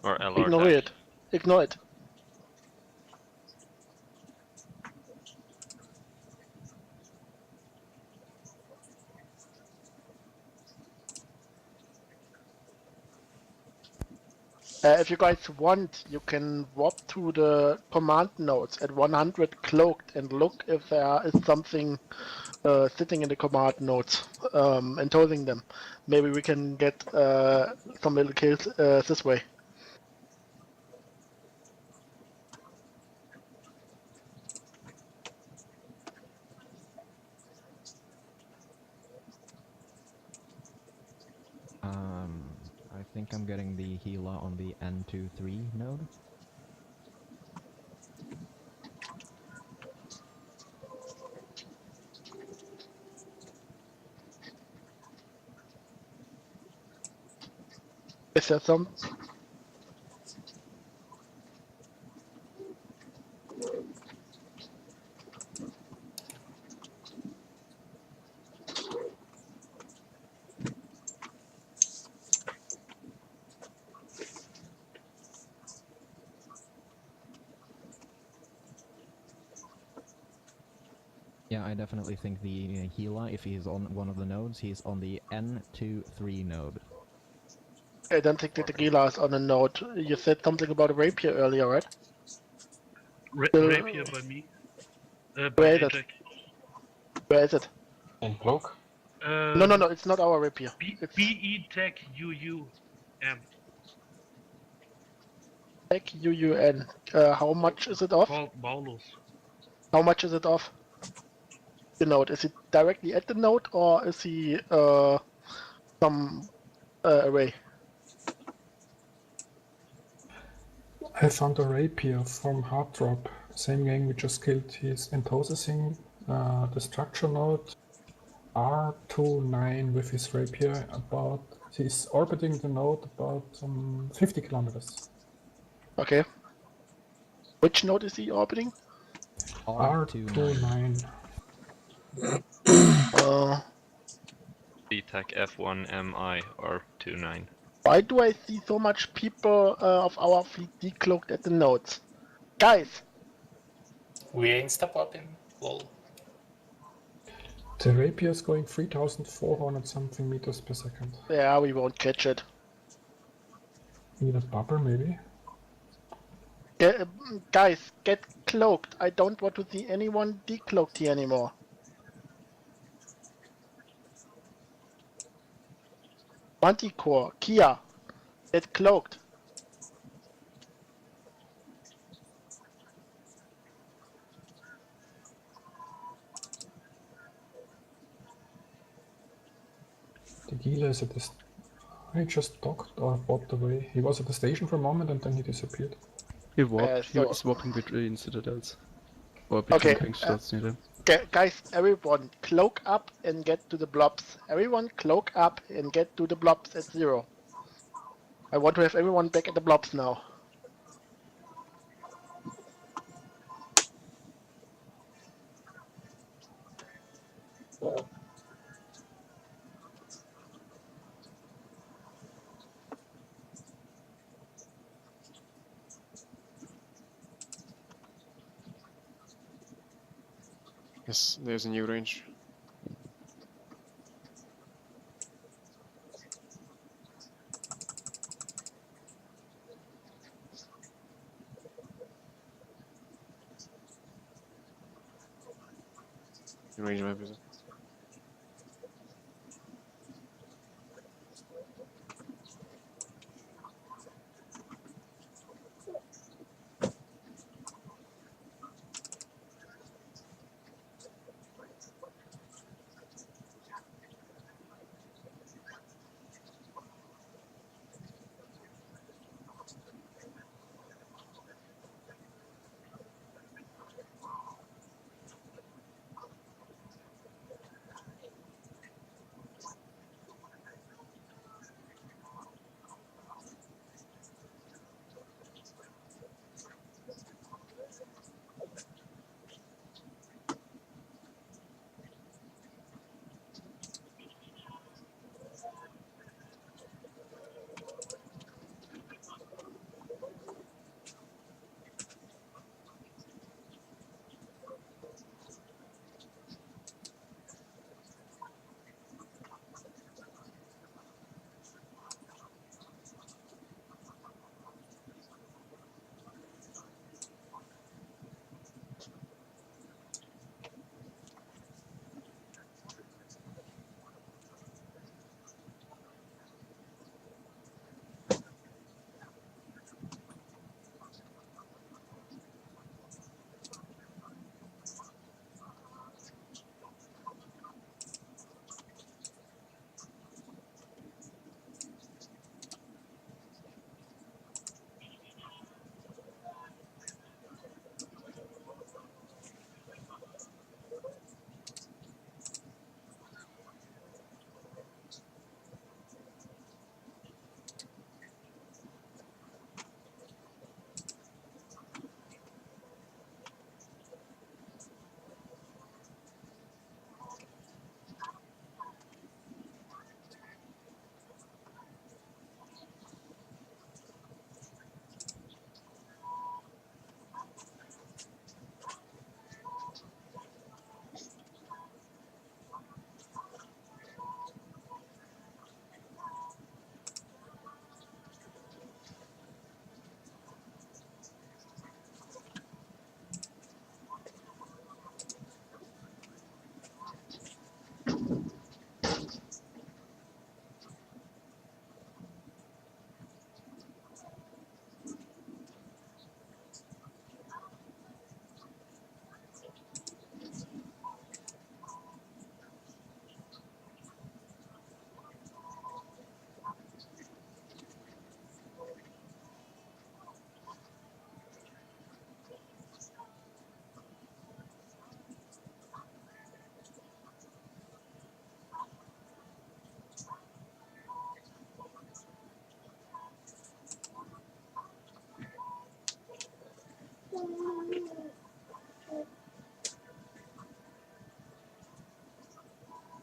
Or LR Ignore TAC. it. Ignore it. If you guys want, you can warp to the command nodes at 100 cloaked and look if there is something sitting in the command nodes and tossing them. Maybe we can get some little kills this way. I think I'm getting the healer on the N23 node. Is there some? Yeah, I definitely think the healer, if he's on one of the nodes, he's on the N23 node. I don't think the tequila is on a node. You said something about a rapier earlier, right? Rapier by me. By Where is it? Ajax. Where is it? And cloak? No, it's not our rapier. It's BE Tech UUM. Tech UUN. How much is it off? Called Maulus. How much is it off the node? Is it directly at the node or is he some array? I found a rapier from Hard Drop. Same gang we just killed. He's enthosing the structure node R29 with his rapier about. He's orbiting the node about 50 kilometers. Okay. Which node is he orbiting? R29. DTAC F1MI R29. Why do I see so much people of our fleet decloaked at the nodes? Guys! We ain't step up in lol. The rapier is going 3,400 something meters per second. Yeah, we won't catch it. Need a bubble maybe? Guys, get cloaked. I don't want to see anyone decloaked here anymore. Manticore, Kia, get cloaked. The Gila is at the... He just docked or walked away. He was at the station for a moment and then he disappeared. He warped. He so- was swapping between citadels. Or between Okay, Kingstads near them. Guys, everyone, cloak up and get to the blobs. Everyone, cloak up and get to the blobs at 0. I want to have everyone back at the blobs now. Yes, there's a new range. can range map, is it?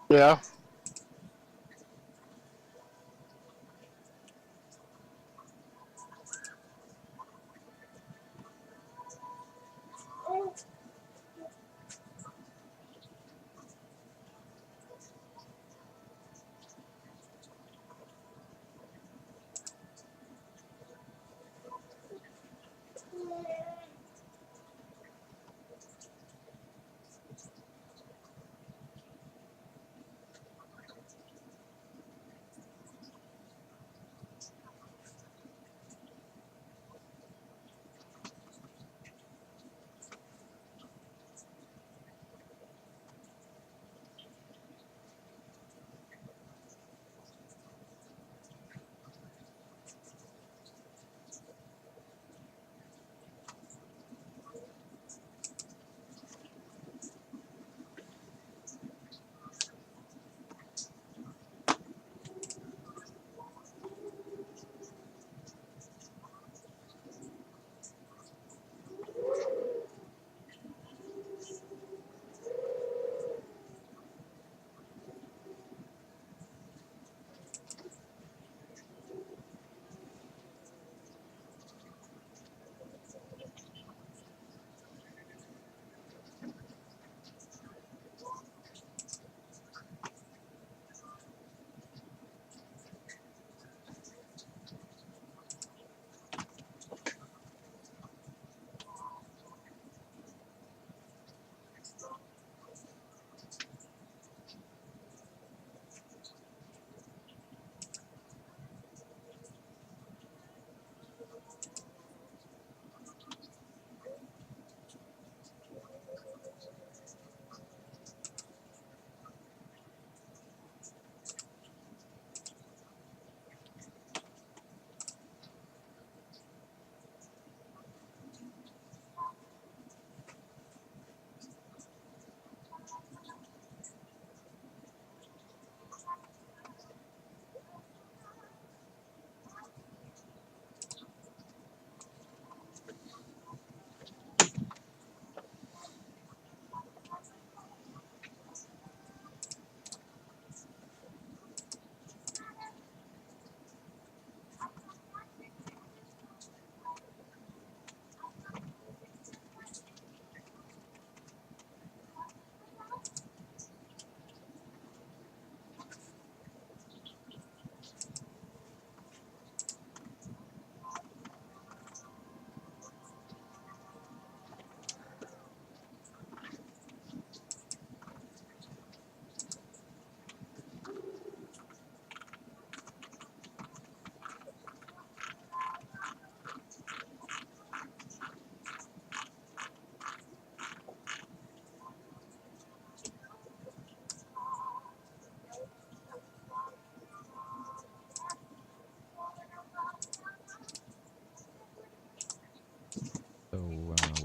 Yeah.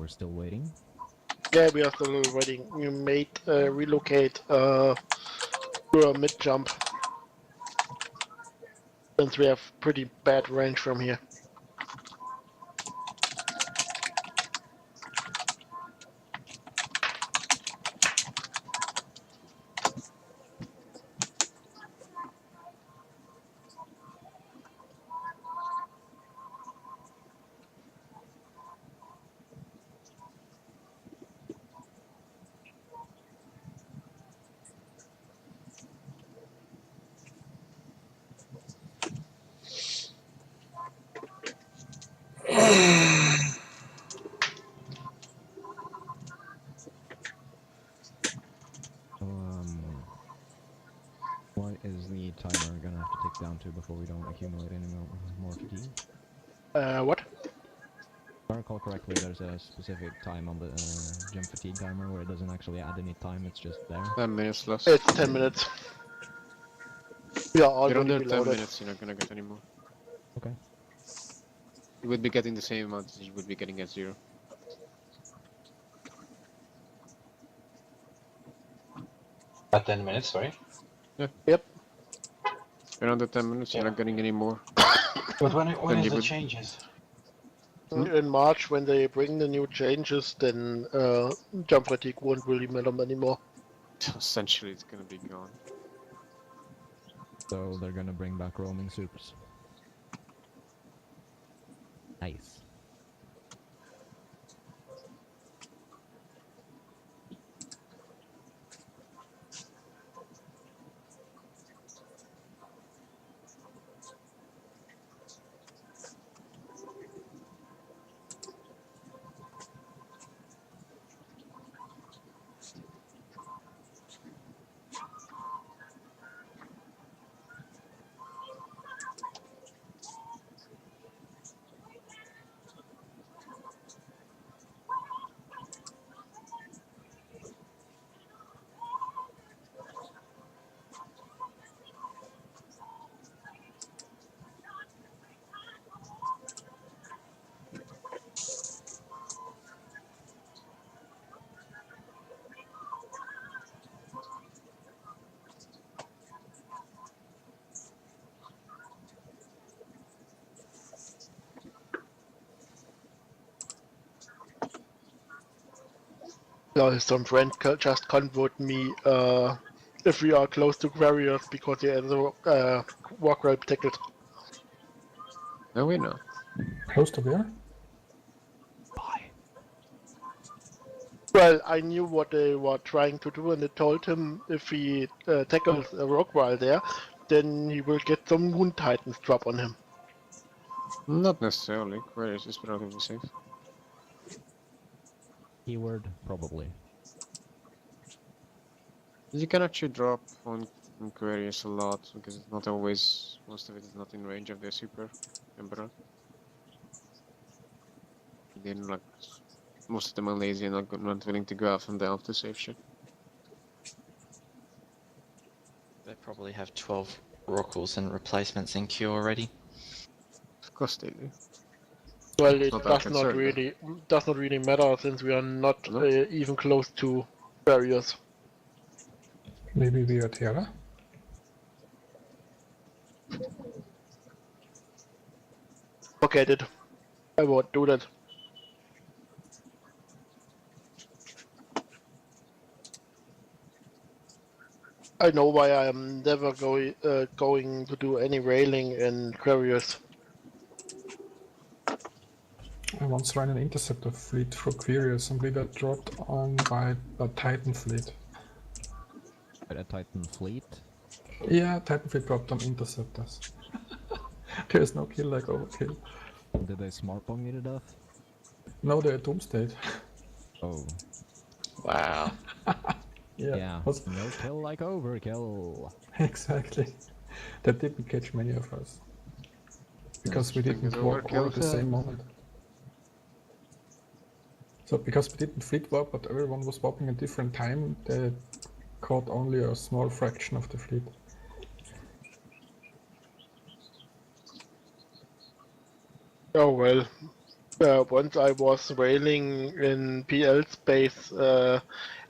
we're still waiting. Yeah, we are still waiting. You made relocate to a mid jump. Since we have pretty bad range from here. What is the timer gonna have to tick down to before we don't accumulate any more fatigue? What? If I recall correctly, there's a specific time on the jump fatigue timer where it doesn't actually add any time, it's just there. 10 minutes less. It's 10 minutes. We are already You're under below 10 it. minutes, you're not gonna get any more. Okay. You would be getting the same amount as you would be getting at 0. At 10 minutes, sorry. Yeah. Yep. You're under 10 minutes, you're not getting any more. But when is the would... changes? In March, when they bring the new changes, then jump fatigue won't really matter anymore. Essentially, it's gonna be gone. So they're gonna bring back roaming supers. Nice. No, some friend just convert me if we are close to Warriors because he has a walk right ticket. No, we know. Close to where? Well, I knew what they were trying to do, and I told him if he tackles a rock while there, then he will get some Moon Titans drop on him. Not necessarily. Aquarius is relatively safe. Keyword, probably. You can actually drop on Aquarius a lot, because it's not always... Most of it is not in range of their super Emperor. Then, like, most of them are lazy and not willing to go out from the elf to save shit. They probably have 12 Rockles and replacements in queue already. Of course they do. Well, it Not does not really matter since we are not even close to barriers. Maybe we are Terra? Forget it. I won't do that. I know why I am never going to do any railing in Quarius. I once ran an interceptor fleet for Quirius and we got dropped on by a Titan fleet. A Titan fleet? Yeah, Titan fleet dropped on interceptors. There's no kill like overkill. Did they smart bomb you to death? No, they're doomsday. Oh. Wow. Yeah. No kill like overkill. Exactly. That didn't catch many of us. Because we didn't walk all at the same moment. So because we didn't fleet warp, but everyone was warping at different time, they caught only a small fraction of the fleet. Oh well. Once I was whaling in PL space, and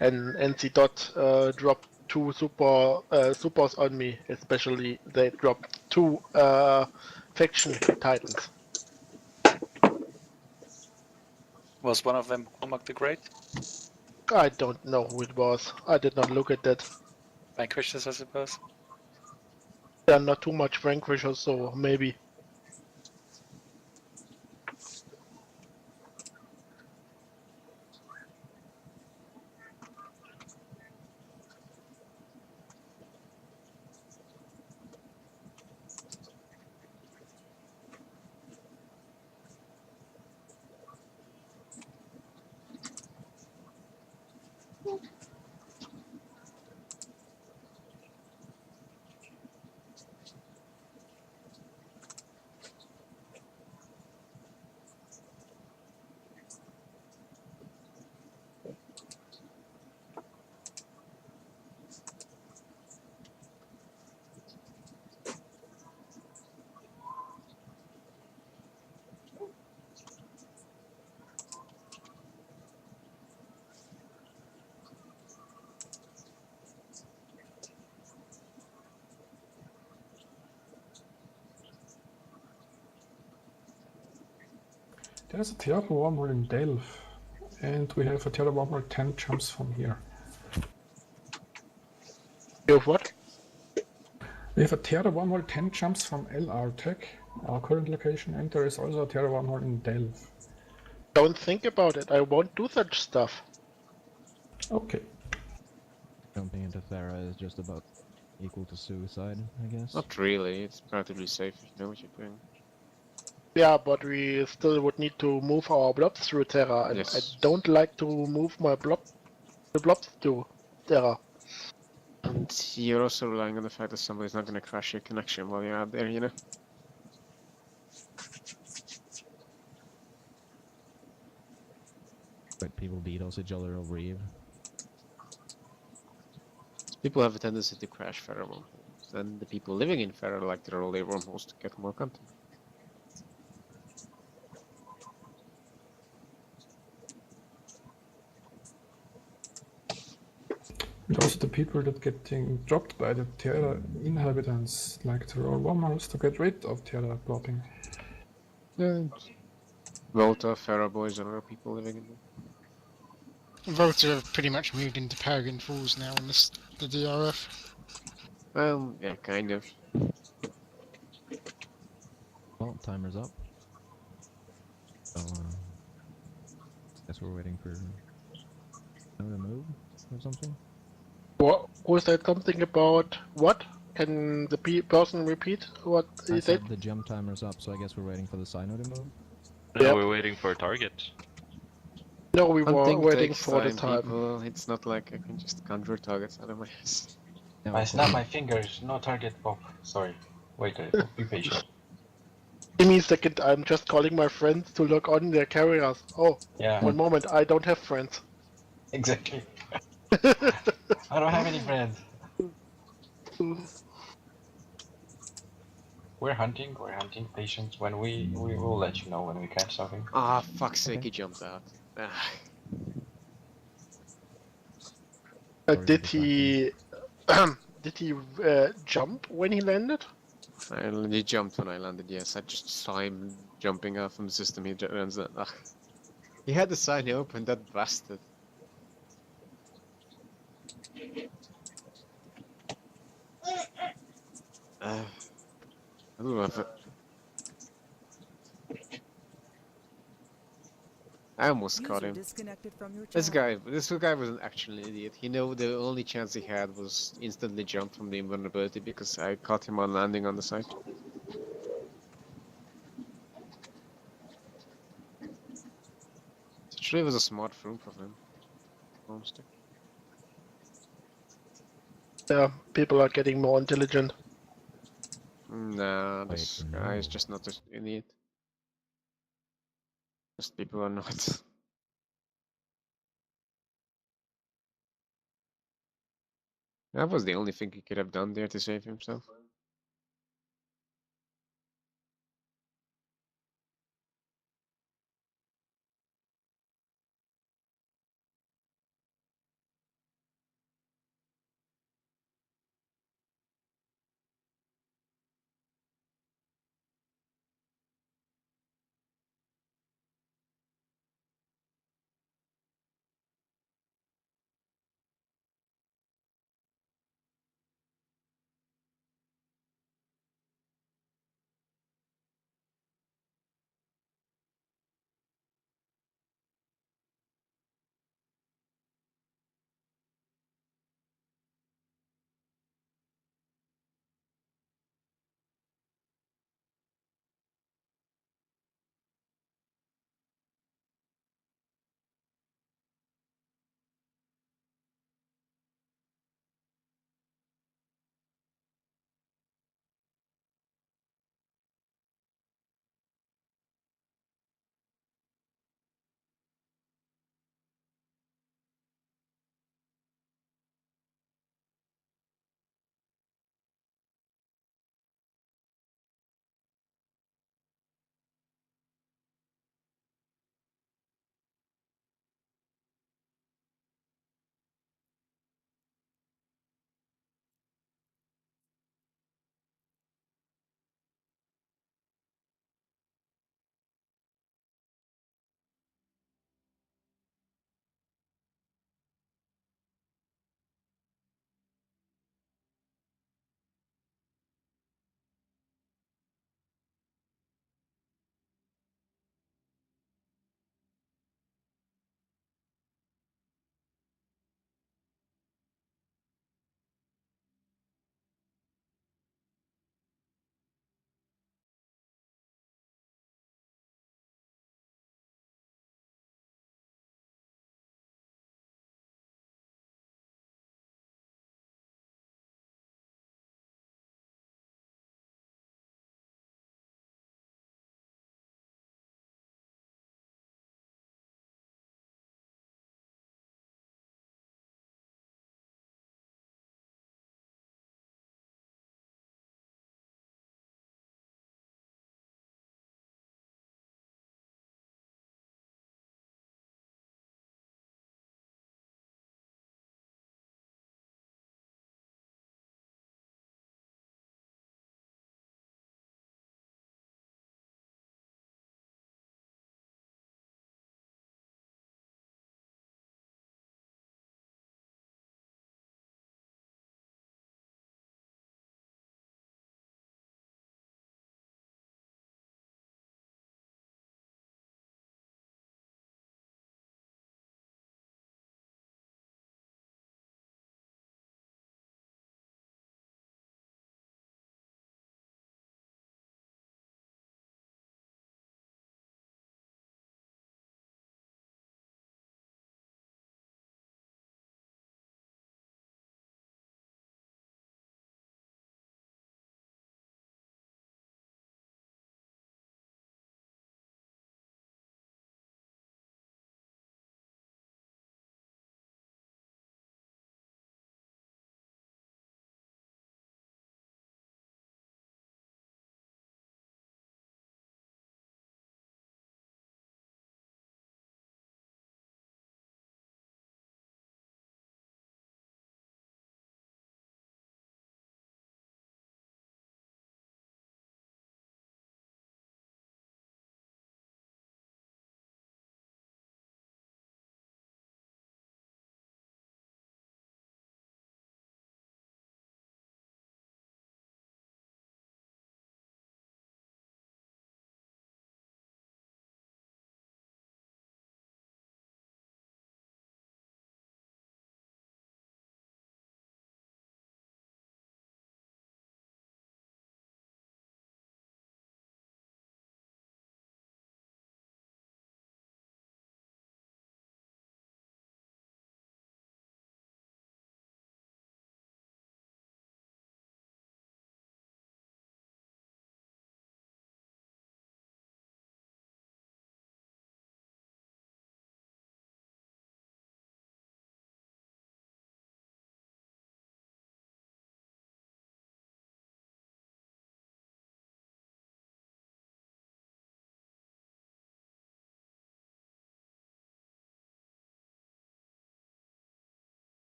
NC dot dropped two supers on me. Especially, they dropped two faction titans. Was one of them Cormac the Great? I don't know who it was. I did not look at that. Vanquishers, I suppose. There are not too much vanquishers, so maybe. There's a Terra wormhole in Delph, and we have a Terra wormhole 10 jumps from here. You have what? We have a Terra wormhole 10 jumps from LR Tech, our current location, and there is also a Terra wormhole in Delph. Don't think about it. I won't do such stuff. Okay. Jumping into Thera is just about equal to suicide, I guess. Not really, it's practically safe if you know what you're doing. Yeah, but we still would need to move our blobs through Terra, and Yes. I don't like to move the blobs to Terra. And you're also relying on the fact that somebody's not going to crash your connection while you're out there, you know? But people beat us each other over Eve. People have a tendency to crash Ferro wormholes, and the people living in Ferro like to roll their wormholes to get more content. And also the people that getting dropped by the Terra inhabitants like to roll wormholes to get rid of Terra blocking. Yeah. Volta, Ferro boys, and other people living in there. Volta have pretty much moved into Peregrine Falls now on the DRF. Well, yeah, kind of. Well, timer's up. So, guess we're waiting for another move or something. What was that? Something about what? Can the person repeat what he I said? said the jump timer's up, so I guess we're waiting for the Synod to move. No, Yep. we're waiting for a target. No, we were Hunting waiting takes for the time, time. people. It's not like I can just conjure targets out of my ass. No, I of snap course. my fingers, no target pop. Sorry. Wait, be patient. Give me a second, I'm just calling my friends to log on their carriers. Oh, Yeah, one moment, I don't have friends. exactly. I don't have any friends. We're hunting, patience. When we will let you know when we catch something. Ah, fuck's sake, he jumped out. Ah. Did he did he jump when he landed? He jumped when I landed, yes. I just saw him jumping out from the system. He runs that. Ah. He had the sign open, that bastard. I don't know if I almost caught him. Disconnected from your This channel. guy was an actual idiot. He knew the only chance he had was instantly jump from the invulnerability because I caught him on landing on the site. Actually, it was a smart move of him. Honestly. Yeah, people are getting more intelligent. Nah, this guy is just not an idiot. Just people are not. That was the only thing he could have done there to save himself.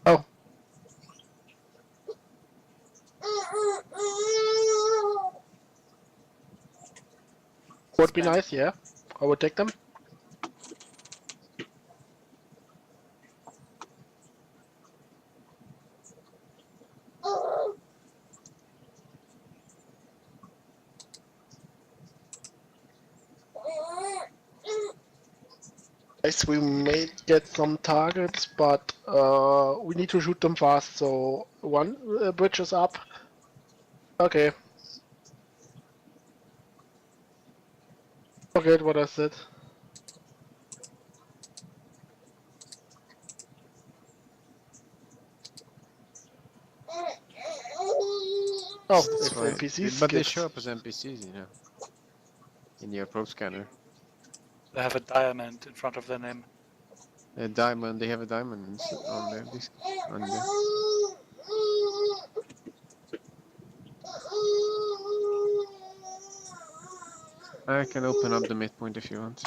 Oh. Would be nice, yeah. I would take them. Yes, we may get some targets, but we need to shoot them fast. So one bridge is up. Okay. Forget what I said. Oh, That's it's why. NPCs. But they Good. show up as NPCs, you know, in your probe scanner. They have a diamond in front of their name. A diamond. They have a diamond on their disc. On there. I can open up the midpoint if you want.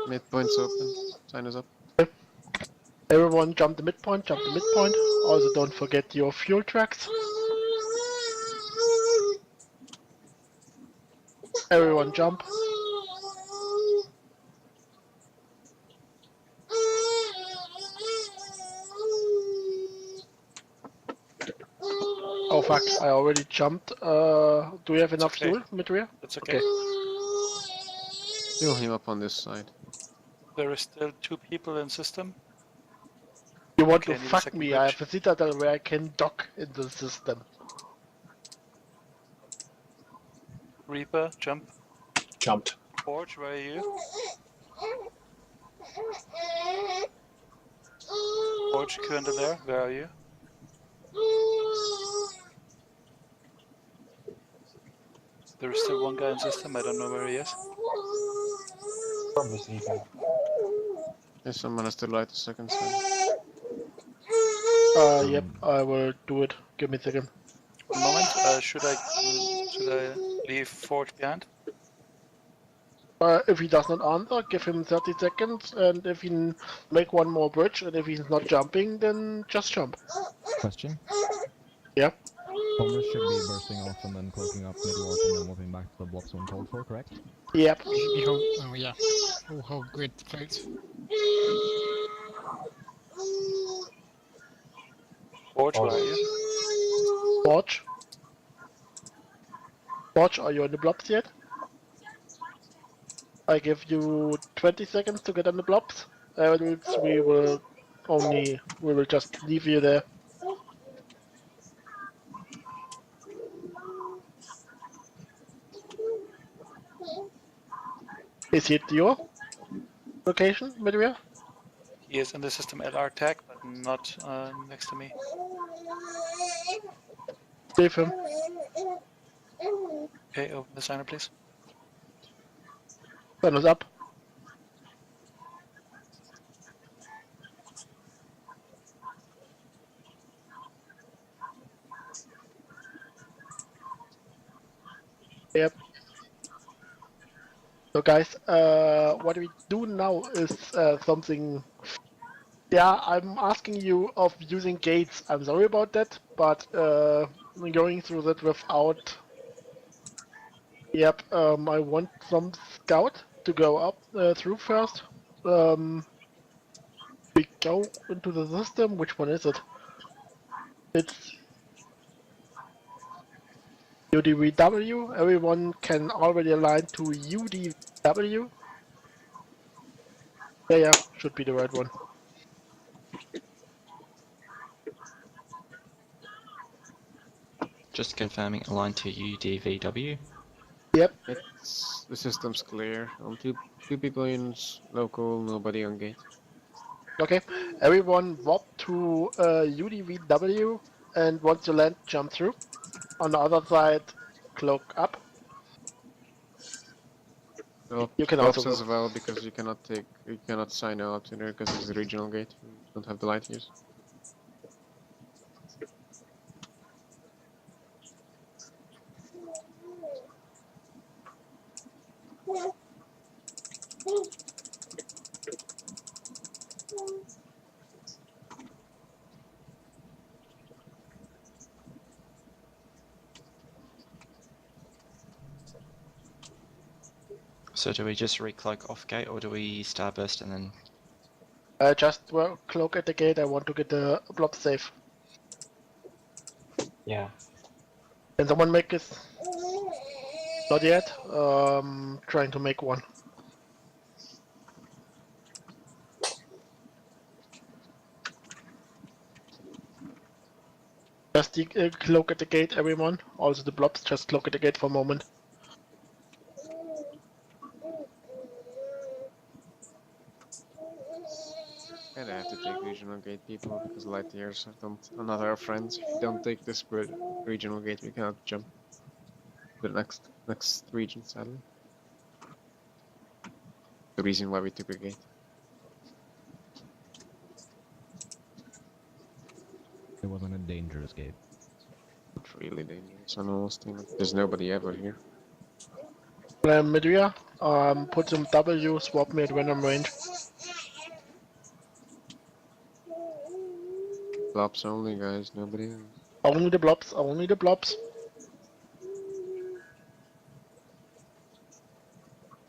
Midpoint's open. Sign us up. Everyone jump the midpoint, jump the midpoint. Also don't forget your fuel tracks. Everyone jump. Oh fuck, I already jumped. Do we have enough okay. fuel, Mitria? That's okay. Heal him up on this side. There is still 2 people in system. You want Okay, I to need a fuck second me? bridge. I have a citadel where I can dock in the system. Reaper, jump. Jumped. Forge, where are you? Forge, Kundalare, where are you? There is still one guy in system, I don't know where he is. Probably sleeping. If someone has to light a second sign. Yep, I will do it. Give me a second. One moment, should I leave Forge behind? If he does not answer, give him 30 seconds, and if he make one more bridge, and if he's not jumping, then just jump. Question? Yeah. Bombers should be bursting off and then cloaking up mid-warp and then warping back to the blobs when called for, correct? Yep. Oh yeah. Whole grid cloaked. Forge, where are you? Forge? Forge, are you on the blobs yet? I give you 20 seconds to get on the blobs, else we will just leave you there. Is it your location, Midria? He is in the system LR tag, but not next to me. Leave him. Okay, open the signer, please. Sign us up. Yep. So guys, what we do now is something. Yeah, I'm asking you of using gates. I'm sorry about that, but going through that without. Yep. I want some scout to go up through first. We go into the system. Which one is it? It's UDVW, everyone can already align to UDW. Yeah, should be the right one. Just confirming align to UDVW. Yep. It's the system's clear. Two people in local, nobody on gate. Okay, everyone warp to UDVW, and once you land, jump through. On the other side, cloak up. Well, You can Flops also as go. well because you cannot sign out to there because it's the regional gate. You don't have the light years. So do we just recloak off gate or do we starburst and then? Just cloak at the gate. I want to get the blob safe. Yeah. Can someone make this? Not yet. Trying to make one. Just cloak at the gate, everyone. Also the blobs, just cloak at the gate for a moment. And I have to take regional gate people because light years are not our friends. If you don't take this regional gate, we cannot jump to the next region, sadly. The reason why we took a gate. It wasn't a dangerous gate. Not really dangerous, I'm almost thinking. There's nobody ever here. Medria, put some W, swap me at random range. Blobs only, guys, nobody else. Only the blobs, only the blobs.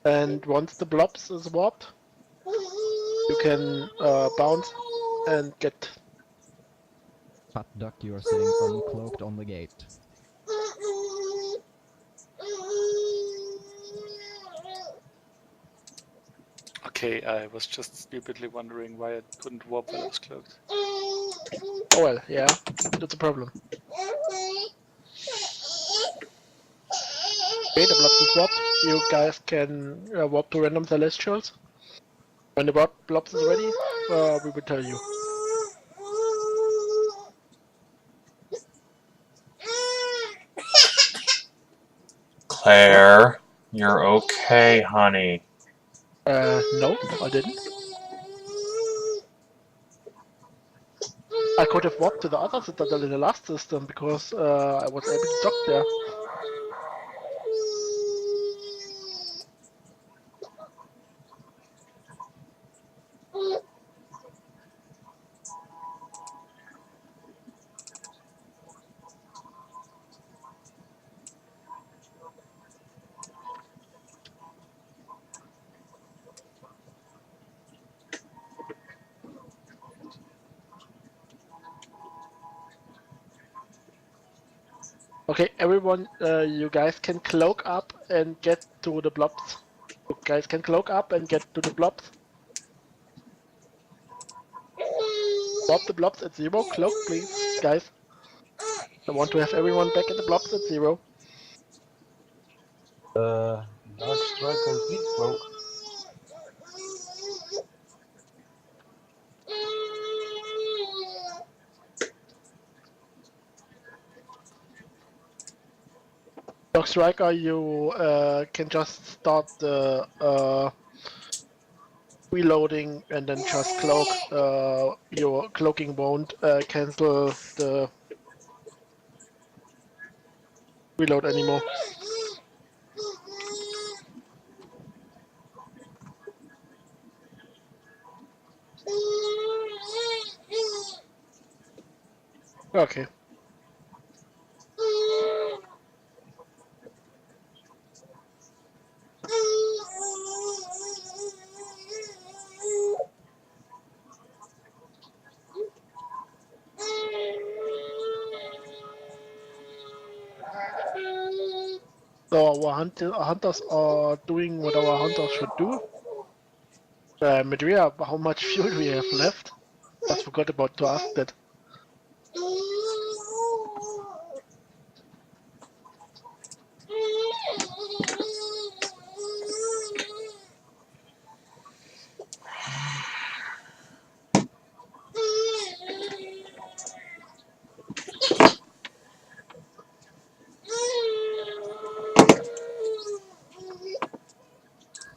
And once the blobs is warped, you can bounce and get. Fat Duck, you are sitting uncloaked on the gate. Okay, I was just stupidly wondering why I couldn't warp when I was cloaked. Oh well, yeah, that's a problem. Okay, the blobs is warped. You guys can warp to random celestials. When the blobs is ready, we will tell you. Claire, you're okay, honey. No, I didn't. I could have warped to the other citadel in the last system because I was able to dock there. Okay, everyone, you guys can cloak up and get to the blobs. You guys can cloak up and get to the blobs. Warp the blobs at 0. Cloak, please, guys. I want to have everyone back at the blobs at 0. Dark Striker, please cloak. Dog Striker, you can just start the reloading and then just cloak. Your cloaking won't cancel the reload anymore. Okay. So our hunters are doing what our hunters should do. Medria, how much fuel do we have left? Just forgot about to ask that.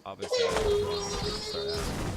Obviously, I was wrong to start asking.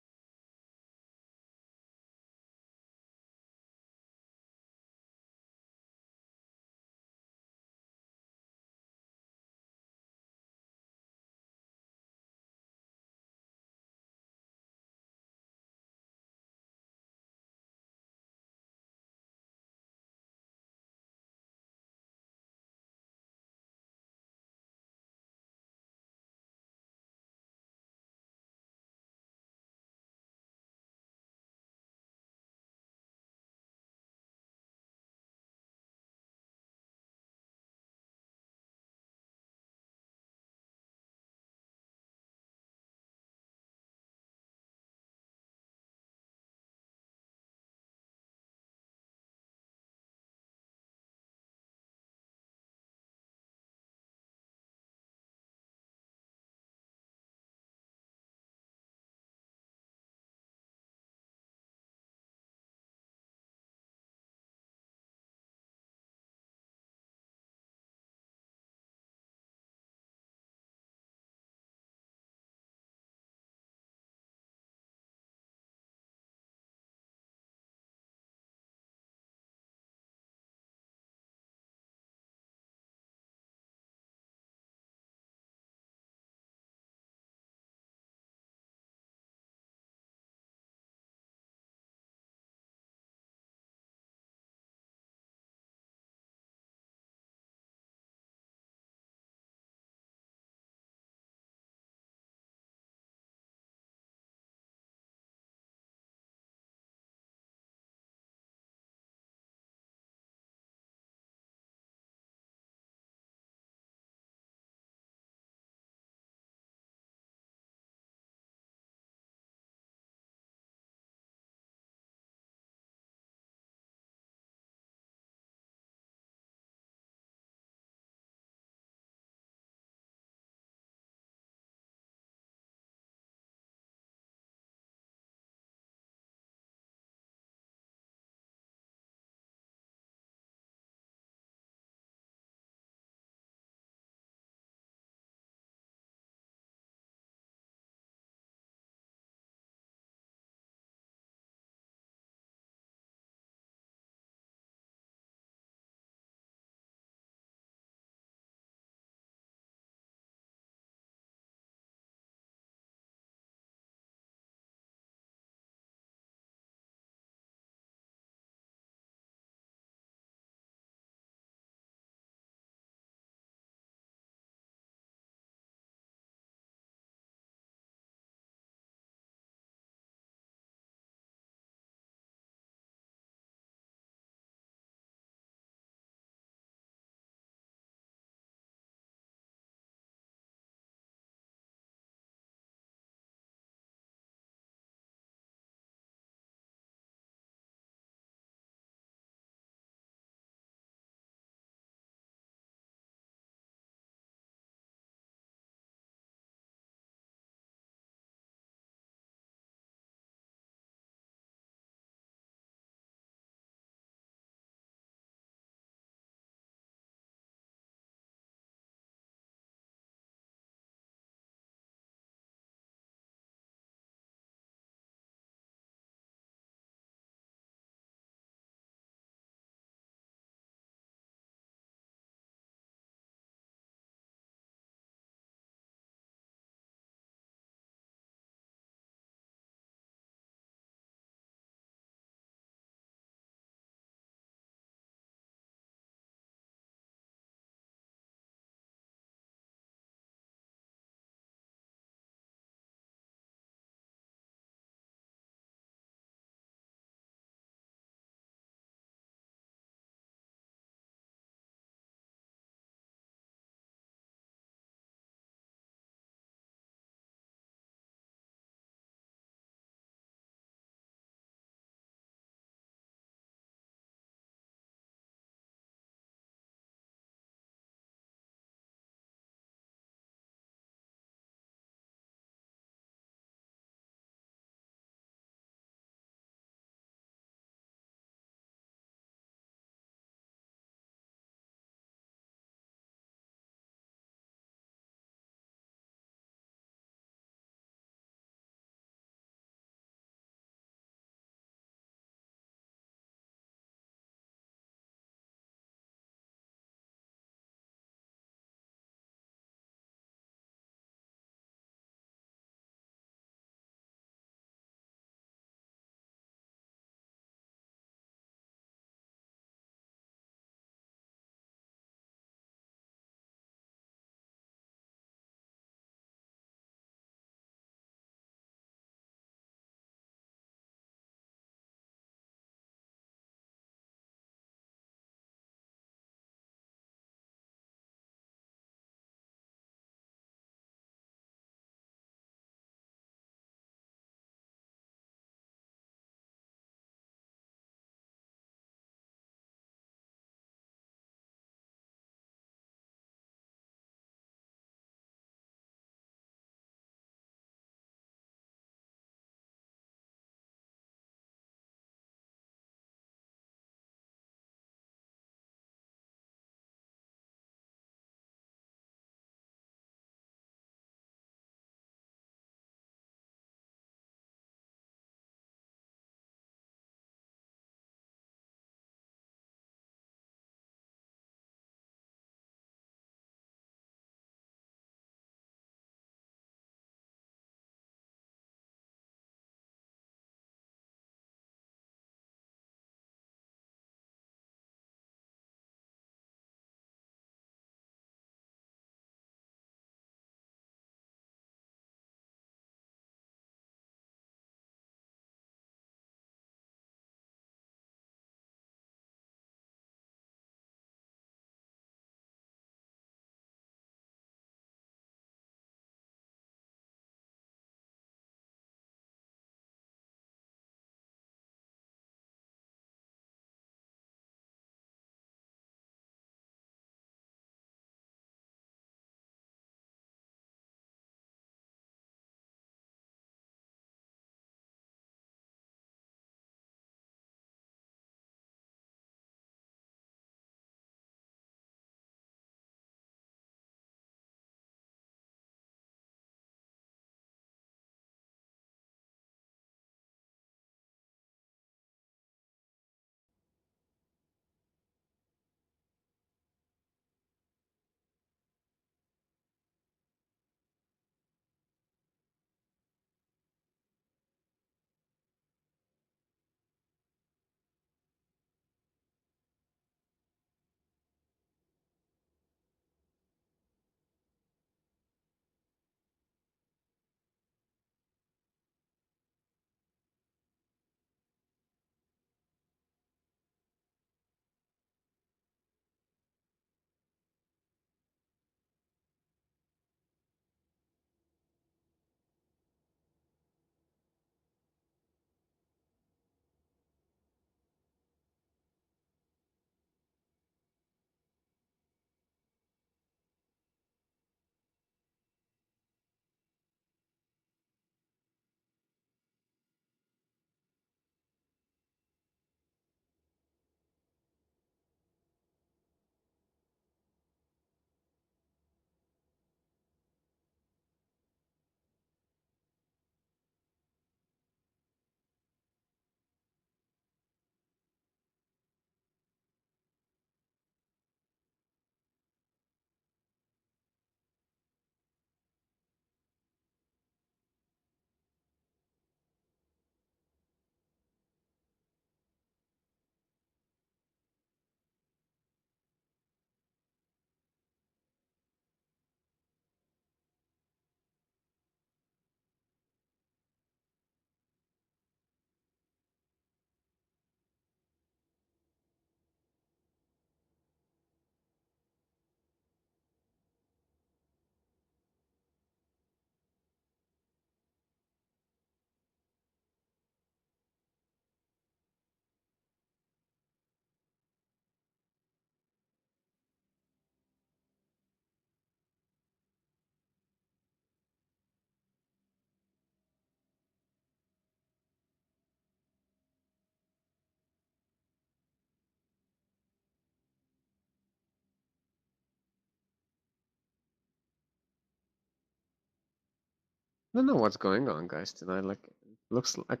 don't know what's going on, guys, tonight. Like, looks like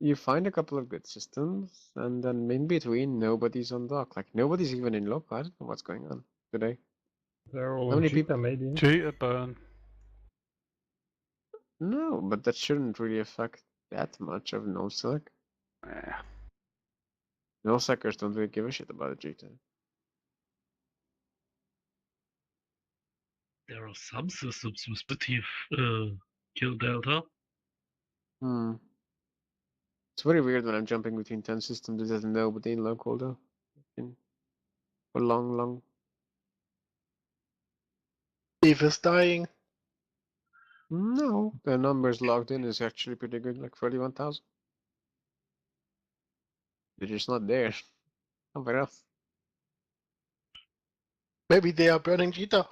you find a couple of good systems, and then in between, nobody's on dock. Like, nobody's even in local. I don't know what's going on today. They're all How on many Cheetah, people? maybe. Cheetah burn. No, but that shouldn't really affect that much of nullsec. Yeah. Nullsecers don't really give a shit about a G10. There are some systems with native kill delta. Hmm. It's very weird when I'm jumping between 10 systems. There's nobody in local though. For long. Steve is dying. No, the numbers logged in is actually pretty good, like 31,000. They're just not there. Somewhere else. Maybe they are burning Jita.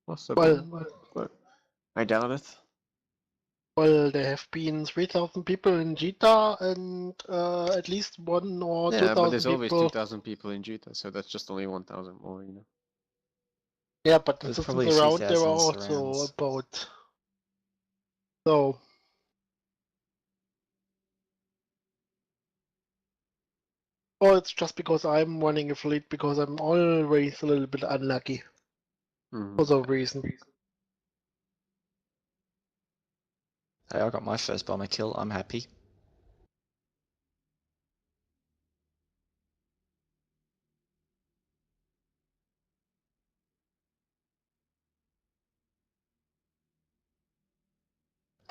Possible. well, But I doubt it. well, there have been 3,000 people in Jita and at least 1 or Yeah, but 2,000 there's always people. 2,000 people in Jita, so that's just only 1,000 more, you know. Yeah, but the There's systems probably a few around there are thousand also surrounds. about. So. Or it's just because I'm running a fleet because I'm always a little bit unlucky. For some reason. Hey, I got my first bomber kill. I'm happy.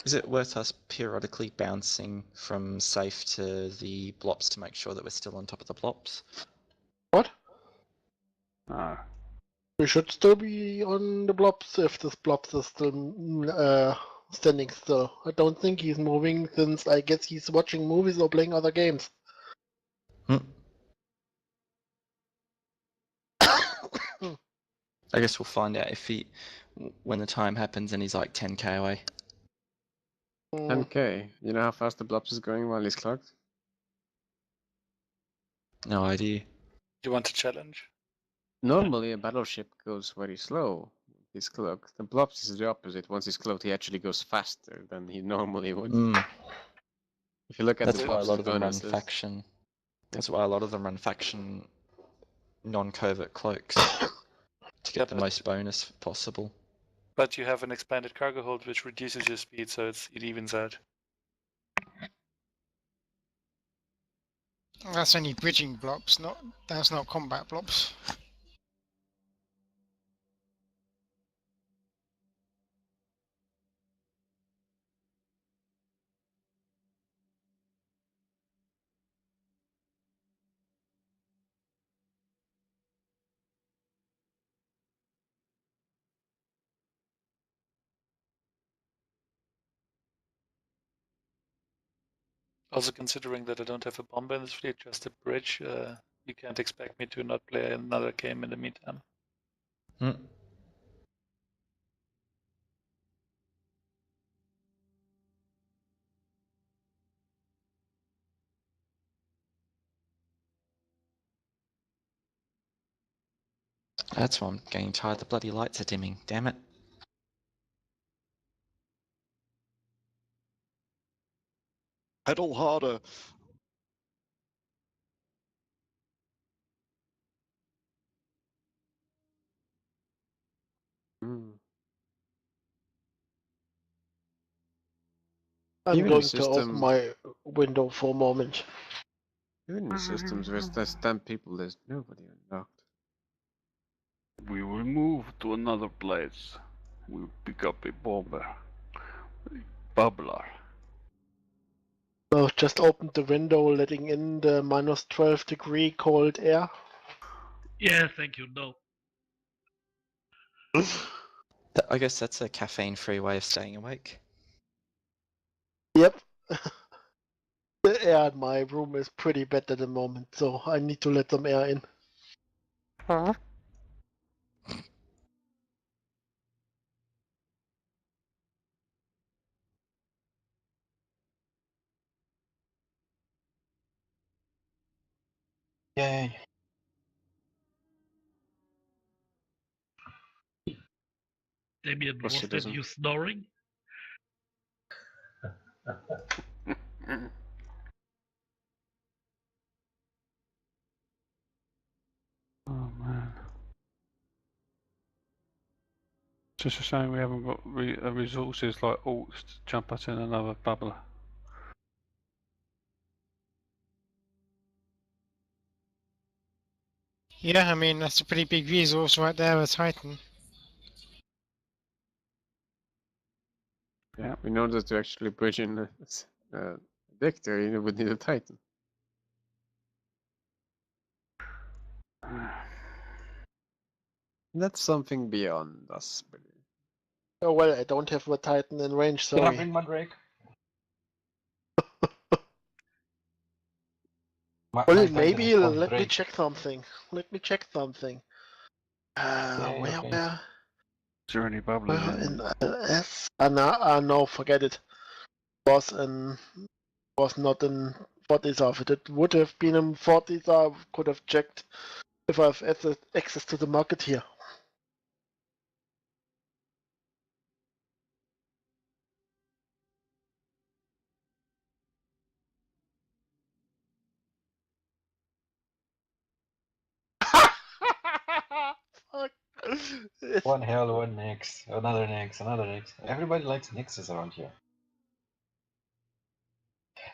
Is it worth us periodically bouncing from safe to the blops to make sure that we're still on top of the blops? What? Ah. We should still be on the blobs if this blobs is still standing still. I don't think he's moving since I guess he's watching movies or playing other games. I guess we'll find out if he, when the time happens and he's like 10k away. 10k. You know how fast the Blops is going while he's clocked? No idea. You want to challenge? Normally, a battleship goes very slow. He's cloaked. The Blops is the opposite. Once he's cloaked, he actually goes faster than he normally would. If you look at That's the why a Blops' lot of them run bonuses. faction. That's why a lot of them run faction non-covert cloaks to get the most bonus possible. But you have an expanded cargo hold which reduces your speed, so it evens out. That's only bridging blobs, that's not combat blobs. Also considering that I don't have a bomber in this fleet, just a bridge, you can't expect me to not play another game in the meantime. That's why I'm getting tired. The bloody lights are dimming. Damn it. Pedal harder. I'm Even going the to open system, my window for a moment. even the systems where there's 10 people, there's nobody unlocked. We will move to another place. We'll pick up a bomber. Bubbler. So just opened the window, letting in the minus 12-degree cold air. Yeah, thank you. No. I guess that's a caffeine-free way of staying awake. Yep. The air in my room is pretty bad at the moment, so I need to let some air in. Yay. Damien, course was he that doesn't. you snoring? Oh man. Just a shame we haven't got resources like alts to jump us in another bubbler. Yeah, I mean, that's a pretty big resource right there with Titan. Yeah. In order to actually push in victory, you would need a Titan. That's something beyond us. Oh well, I don't have a Titan in range, Can I sorry. bring my Drake? My Well, Titan maybe is called let me Drake. check something. Let me check something. Okay, okay. Where? Is there any bubblers In in? LS? No, forget it. Was not in Fortnite. If it would have been in Fortnite, I could have checked if I have access to the market here. Fuck. One hell, one Nyx, another Nyx, another Nyx. Everybody likes Nyxes around here.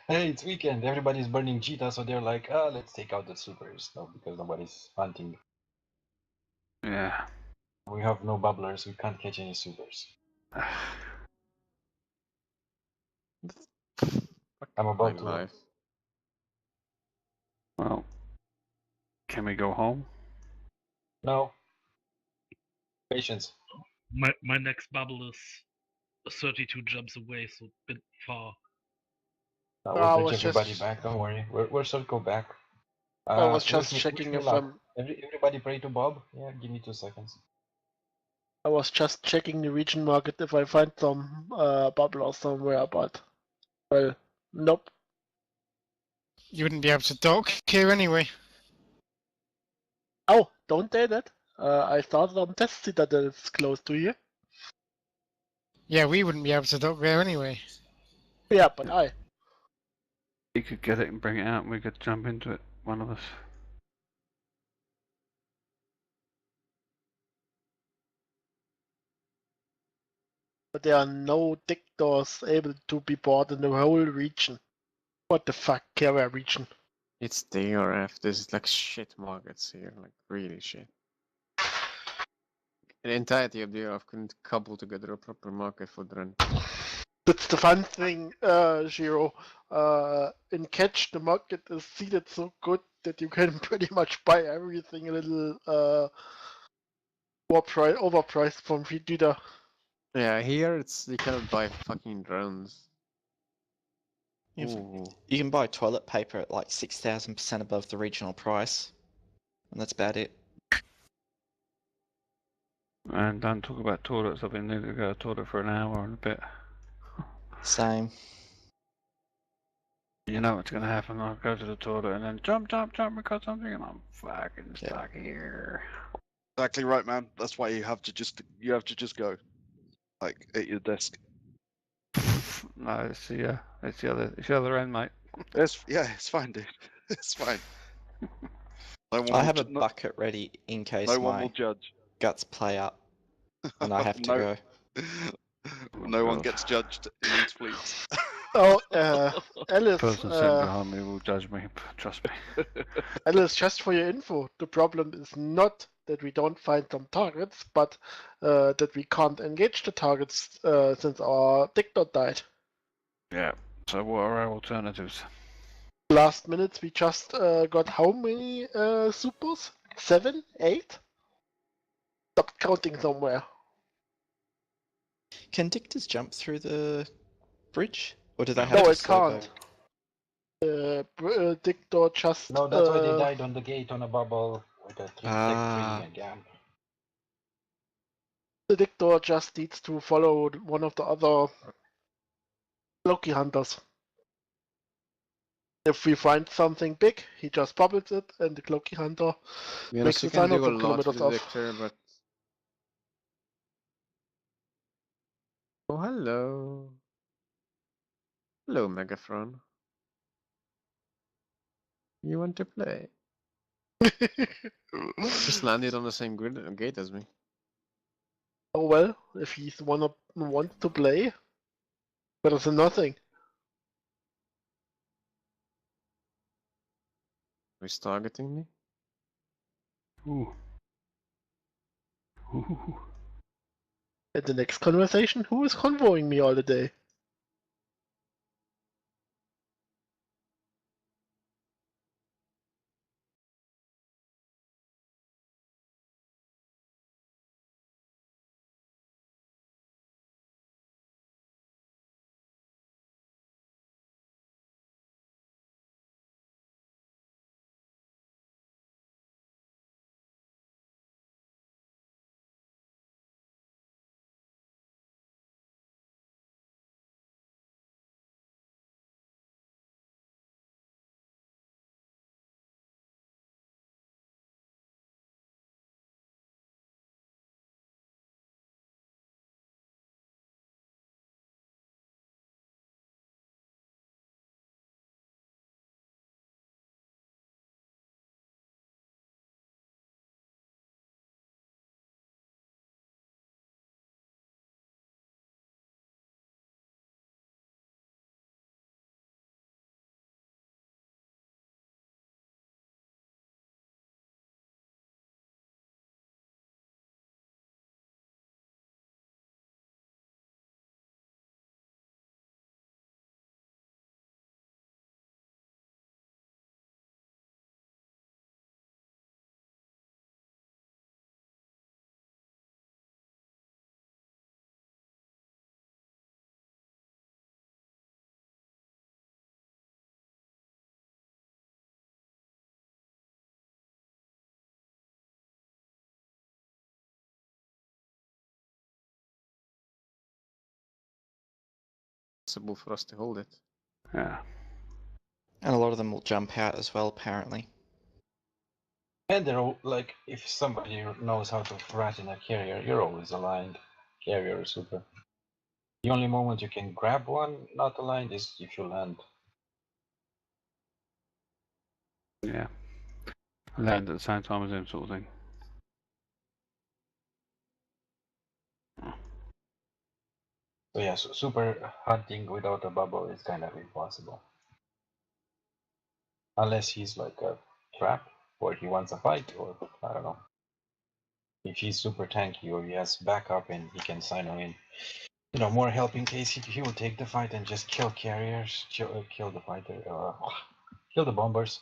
Hey, it's weekend. Everybody's burning cheetah, so they're like, ah, let's take out the supers. No, because nobody's hunting. Yeah. We have no bubblers. We can't catch any supers. I'm about to. Life. Well, can we go home? No. Patience. My next bubble is 32 jumps away, so a bit far. No, I we'll was fetch everybody just back. Don't worry. We're circle back. I was Wish just me checking if luck. Everybody pray to Bob. Yeah, give me 2 seconds. I was just checking the region market if I find some bubblers somewhere, but well, nope. You wouldn't be able to dock here anyway. Oh, don't say that. I started on test citadels close to here. Yeah, we wouldn't be able to dock there anyway. Yeah, but I. He could get it and bring it out and we could jump into it, one of us. But there are no dictators able to be bought in the whole region. What the fuck, Carrier region? It's DRF. This is like shit markets here, like really shit. The entirety of DRF couldn't cobble together a proper market for Dren. That's the fun thing, Giro. In Catch, the market is seeded so good that you can pretty much buy everything a little overpriced from Vegeta. Yeah, here it's you cannot buy fucking drones. You can buy toilet paper at like 6,000% above the regional price, and that's about it. And don't talk about toilets. I've been needing to go to the toilet for an hour and a bit. Same. You know what's going to happen. I'll go to the toilet and then jump, we got something, and I'm fucking stuck here. Exactly right, man. That's why you have to just go, like at your desk. No, it's the other end, mate. It's fine, dude. It's fine. I have a bucket ready in case no one my will judge. guts play up and I have to go. No one gets judged in these fleets. Oh, Alice. The person sitting behind me will judge me. Trust me. Alice, just for your info, the problem is not that we don't find some targets, but that we can't engage the targets since our dictator died. Yeah. So what are our alternatives? Last minute, we just got how many supers? 7? 8? Stopped counting somewhere. Can dictators jump through the bridge? Or do they have to No, it slow go? can't. Dictator just... No, that's why they died on the gate on a bubble with a Ah. gap. The dictator just needs to follow one of the other Loki hunters. If we find something big, he just bubbles it, and the Loki hunter makes You a can sign out do a some lot with kilometers the off. Victor, but Oh, hello. Hello, Megaphone. You want to play? Just landed on the same gate as me. Oh well, if he's the one who wants to play, better than nothing. He's targeting me. Ooh. Ooh. At the next conversation, who is convoying me all the day? Possible for us to hold it. Yeah. And a lot of them will jump out as well, apparently. And they're all, like, if somebody knows how to rat in a carrier, you're always aligned. Carrier or super. The only moment you can grab one not aligned is if you land. Yeah. Land at the same time as him, sort of thing. So yeah, so super hunting without a bubble is kind of impossible. Unless he's like a trap, or he wants a fight, or I don't know. If he's super tanky or he has backup and he can sign in, you know, more help in case he will take the fight and just kill carriers, kill the fighter, kill the bombers.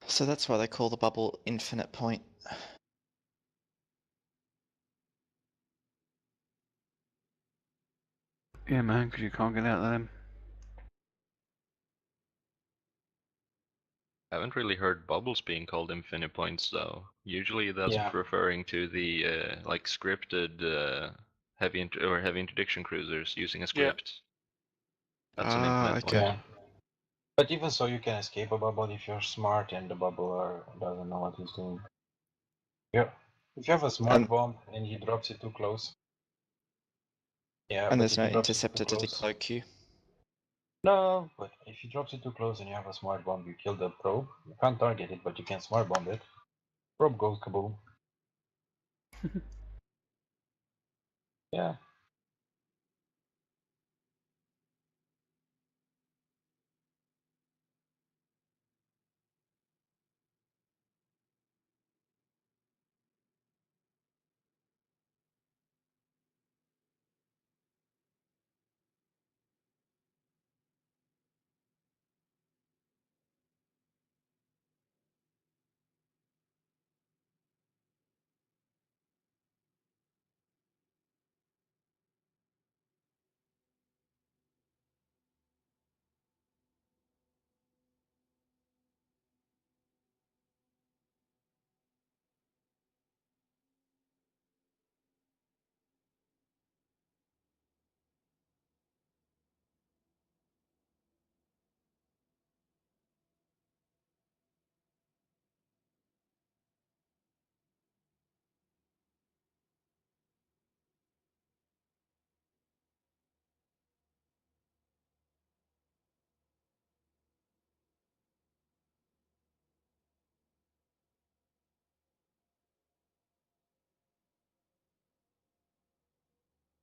So that's why they call the bubble infinite point. Yeah, man, because you can't get out of them. I haven't really heard bubbles being called infinite points though. Usually that's Yeah. referring to the like scripted heavy interdiction cruisers using a script. That's an infinite point. Okay. Yeah. But even so, you can escape a bubble if you're smart and the bubbler doesn't know what he's doing. Yeah. If you have a smart And bomb and he drops it too close. Yeah, and but there's if no he drops it too interceptor to close. decloak you. No, but if he drops it too close and you have a smart bomb, you kill the probe. You can't target it, but you can smart bomb it. Probe goes kaboom. Yeah.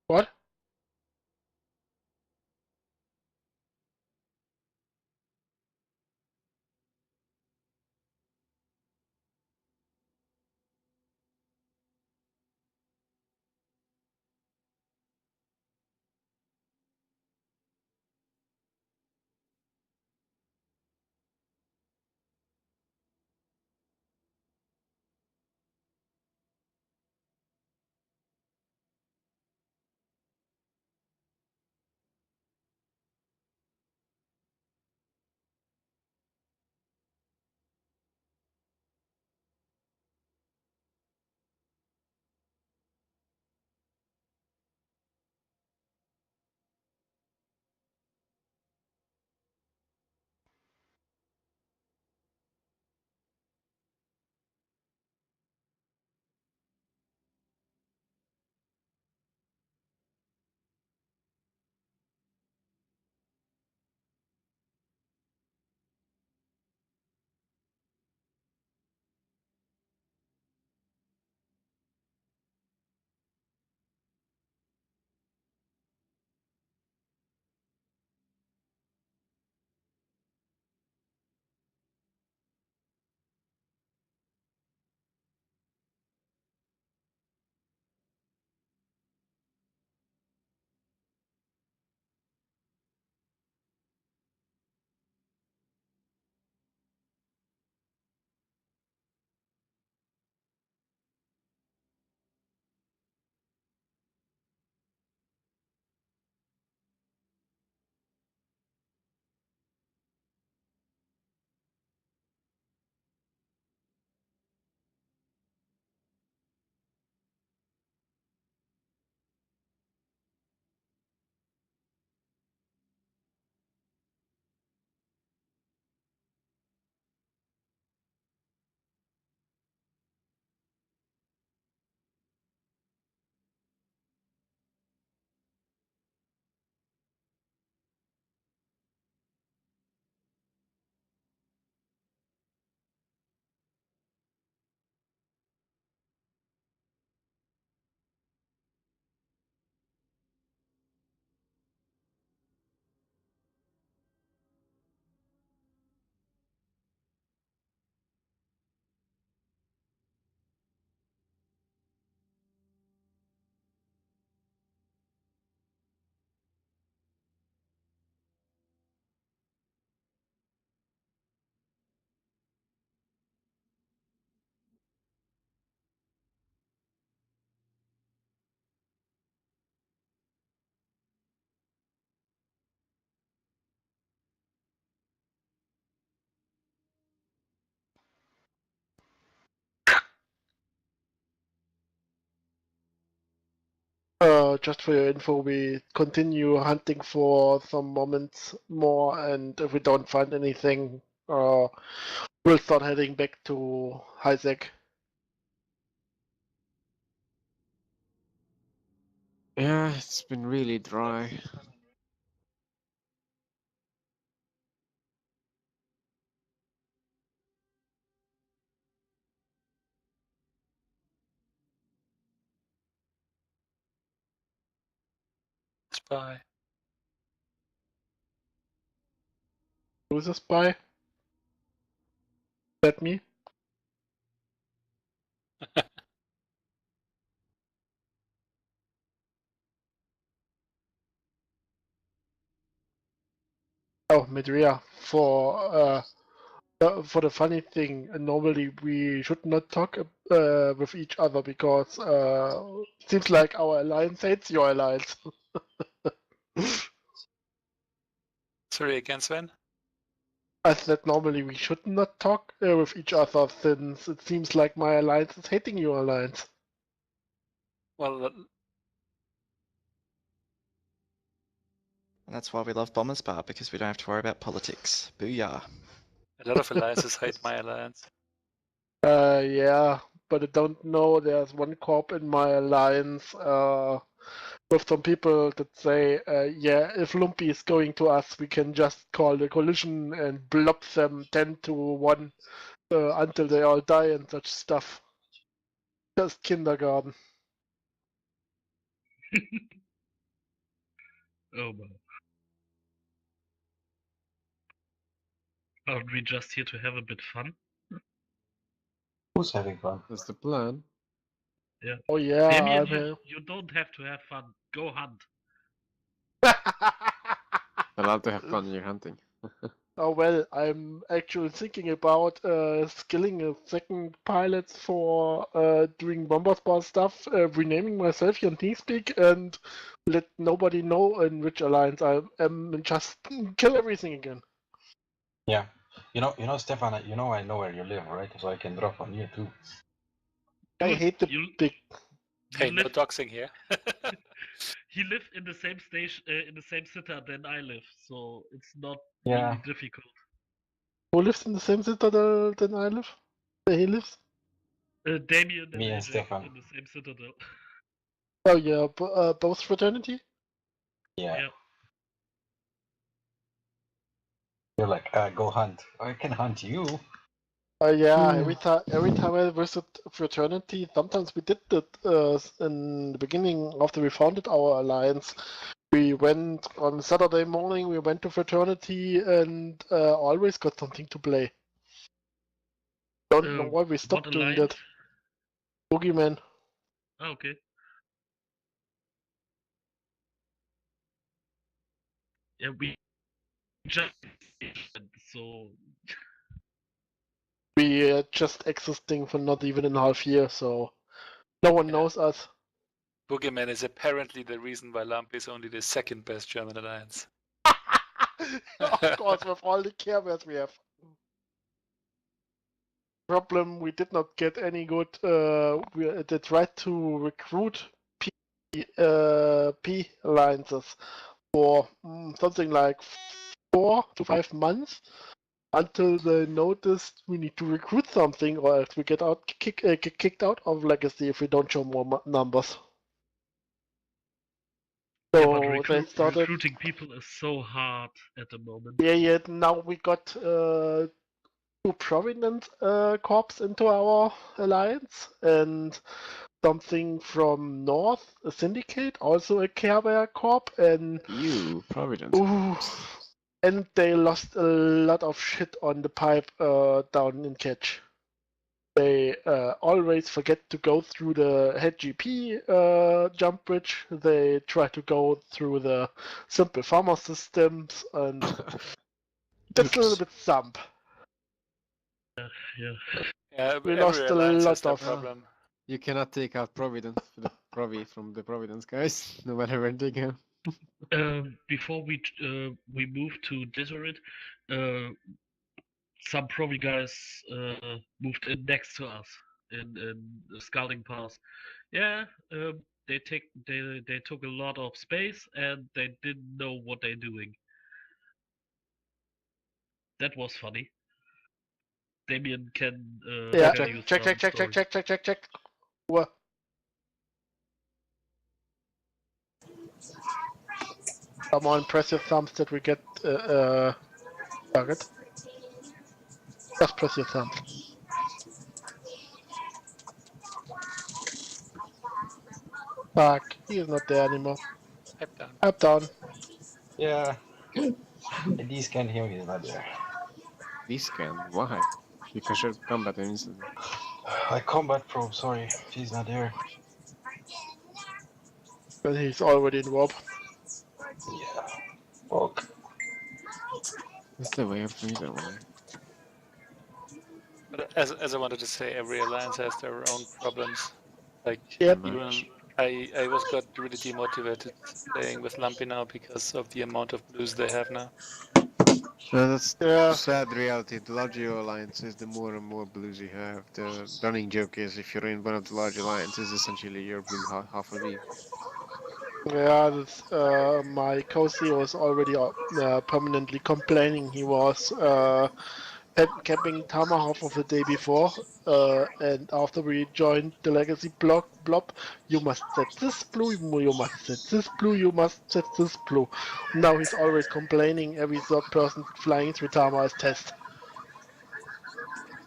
What? Just for your info, we continue hunting for some moments more, and if we don't find anything, we'll start heading back to Isaac. Yeah, it's been really dry. spy. Who's a spy? Is that me? Oh, Medria. For the funny thing, normally we should not talk with each other because it seems like our alliance hates your alliance. Sorry again, Sven? I said normally we should not talk with each other since it seems like my alliance is hating your alliance. Well, And that's why we love Bombers Bar, because we don't have to worry about politics. Booyah. a lot of alliances hate my alliance. Yeah, but I don't know. There's one corp in my alliance with some people that say, yeah, if Lumpy is going to us, we can just call the collision and blob them 10-1 until they all die and such stuff. Just kindergarten. Oh no. Aren't we just here to have a bit fun? Who's having fun? That's the plan. Yeah. Oh yeah, Damien, I'm here. you don't have to have fun. Go hunt. Allowed to have fun when you're hunting. Oh well, I'm actually thinking about skilling a second pilot for doing bomber spot stuff, renaming myself here on TeamSpeak, and let nobody know in which alliance I am, and just kill everything again. Yeah. You know, Stefan, I know where you live, right? So I can drop on you too. I hate the big. Hey, no doxing here. He lives in the same station, in the same city than I live, so it's not Yeah. really difficult. Who lives in the same citadel than I live? Where he lives? Damien Me and AJ Stefan. in the same citadel. Oh yeah, both fraternity? Yeah. You're like, go hunt. I can hunt you. Yeah, every time I visit fraternity, sometimes we did that in the beginning after we founded our alliance. We went on Saturday morning, we went to fraternity and always got something to play. Don't know why we stopped what doing alliance? that. Boogeyman. Oh, okay. Yeah, we just so We are just existing for not even a half year, so no one knows us. Boogeyman is apparently the reason why Lump is only the second best German alliance. Of course, with all the care bears we have. Problem, we did not get any good. They tried to recruit P alliances for something like 4 to 5 months until they noticed we need to recruit something, or else we get kicked out of Legacy if we don't show more numbers. yeah, So but they started. recruiting people is so hard at the moment. Yeah. Now we got 2 prominent corps into our alliance, and something from North, a Syndicate, also a Care Bear corp, and You, Provident. ooh, and they lost a lot of shit on the pipe down in Catch. They always forget to go through the head GP jump bridge. They try to go through the simple farmer systems, and that's a little bit thump. Yeah. Yeah, We every lost a alliance has lot that of. problem. You cannot take out Providence for the from the Providence guys, no matter where they go. Before we moved to Deseret, some Provi guys moved in next to us in the Scalding Pass. Yeah, they took a lot of space and they didn't know what they're doing. That was funny. Damien can Yeah, tell you check. some stories. Check. What? Come on, press your thumbs that we get target. Just press your thumbs. Fuck, he is not there anymore. Type down. Up, down. Yeah. These can hear he's not there. These can? Why? Because you're combat instantly. I combat probe, sorry. She's not there. But he's already in warp. Yeah. Fuck. That's the way of either way. But as I wanted to say, every alliance has their own problems. Like Yep. even I got really demotivated playing with Lumpy now because of the amount of blues they have now. That's Yeah. sad reality. The larger your alliance is, the more and more blues you have. The running joke is if you're in one of the large alliances, essentially you're blue half a league. Yeah, that's, my co-CEO was already permanently complaining. He was camping Tamahawk of the day before, and after we joined the Legacy blob, you must set this blue, you must set this blue, you must set this blue. Now he's always complaining every third person flying through Tama as test.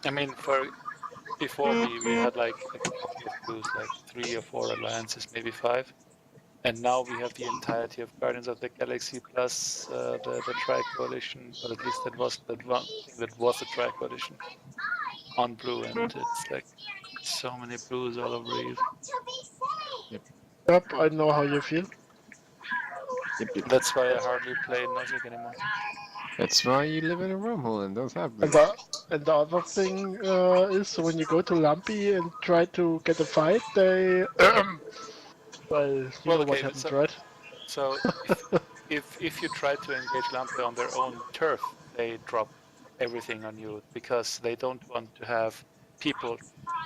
I mean, before we had like a copy of blues, like 3 or 4 alliances, maybe 5. And now we have the entirety of Guardians of the Galaxy plus the Tri-Coalition, or at least that was that one thing that was the Tri-Coalition on blue, and it's like so many blues all over Eve. Yep, I know how you feel. That's why I hardly play Nozick anymore. That's why you live in a wormhole and don't have blues. And the other thing is when you go to Lumpy and try to get a fight, they well, you know what happens, right? So if you try to engage Lampe on their own turf, they drop everything on you because they don't want to have people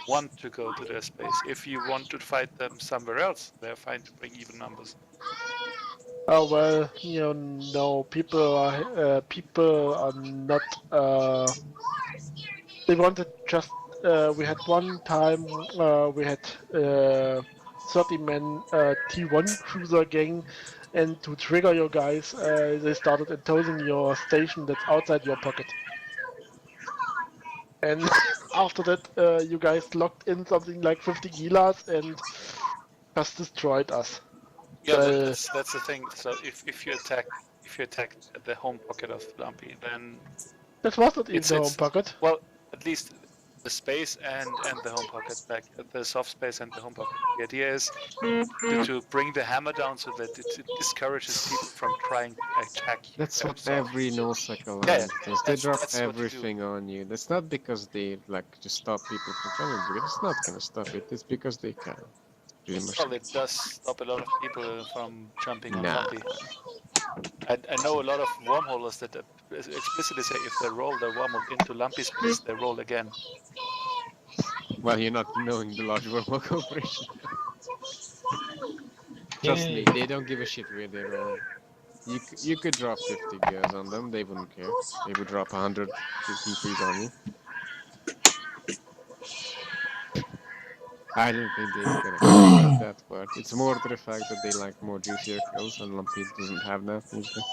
want to go to their space. If you want to fight them somewhere else, they're fine to bring even numbers. Oh well, you know, people are not. They wanted just. We had one time. We had 30-man T1 cruiser gang, and to trigger your guys, they started imposing your station that's outside your pocket. And after that, you guys locked in something like 50 gilas and just destroyed us. Yeah, Well, that's the thing. So if you attack the home pocket of Lumpy, then that was not even the home pocket. Well, at least the space and the home pocket, like the soft space and the home pocket. The idea is to bring the hammer down so that it discourages people from trying to attack you. That's what So- every nullsec alliance does. They drop that's what you do. everything on you. That's not because they like just stop people from trying to do it. It's not gonna stop it. It's because they can. Pretty much. Well, it does stop a lot of people from jumping on Nah. Lumpy. I know a lot of wormholers that explicitly say if they roll their wormhole into Lumpy space, they roll again. Well, you're not knowing the large wormhole corporation. Trust me, they don't give a shit where they roll. You could drop 50 gears on them, they wouldn't care. They would drop 100 P3s on you. I don't think they care about that part. It's more to the fact that they like more juicier kills, and Lumpy doesn't have that usually.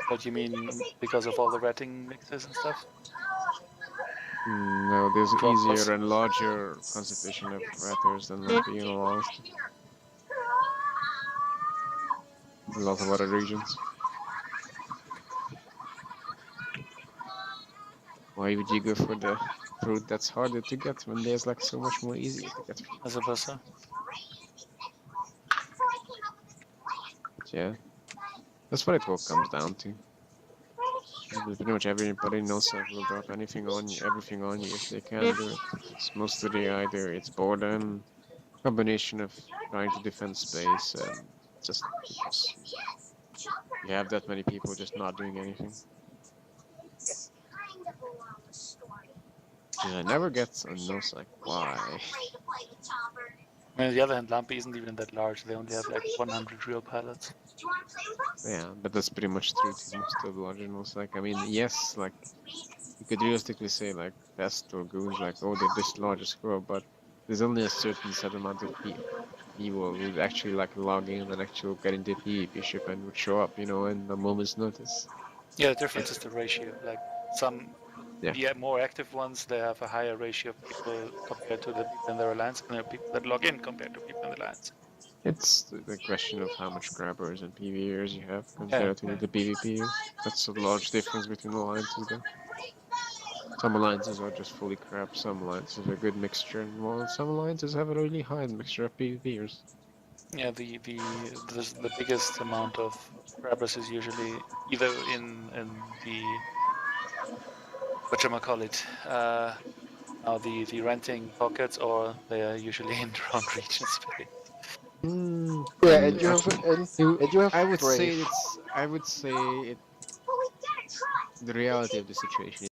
What do you mean because of all the ratting mixes and stuff? No, there's Drop easier loss. and larger concentration of ratters than Lumpy in all honesty. A lot of other regions. Why would you go for the fruit that's harder to get when there's like so much more easier to get fruit? I suppose so. Yeah, that's what it all comes down to. Pretty much everybody knows that will drop anything on you, everything on you if they can do it. It's mostly either it's boredom, combination of trying to defend space, and just because you have that many people just not doing anything. Yeah, I never get a nose like why. I mean, on the other hand, Lumpy isn't even that large. They only have like 100 real pilots. Yeah, but that's pretty much true to most of the larger nodes. Like, I mean, yes, like, you could realistically say, like, Pest or Goons, like, oh, they're this large as well, but there's only a certain set amount of people who would actually, like, log in and actually get into PvP ship and would show up, you know, in a moment's notice. Yeah, the difference is the ratio. Like, the more active ones, they have a higher ratio of people compared to the people in their alliance, and there are people that log in compared to people in the alliance. It's the question of how much grabbers and PvEers you have compared to the PvPers. That's a large difference between alliances though. Some alliances are just fully crap, some alliances are a good mixture, and while some alliances have a really high mixture of PvPers. Yeah, the biggest amount of grabbers is usually either in the whatchamacallit, now the renting pockets, or they are usually in their own region space. Yeah, and you have I would Brave. say the reality of the situation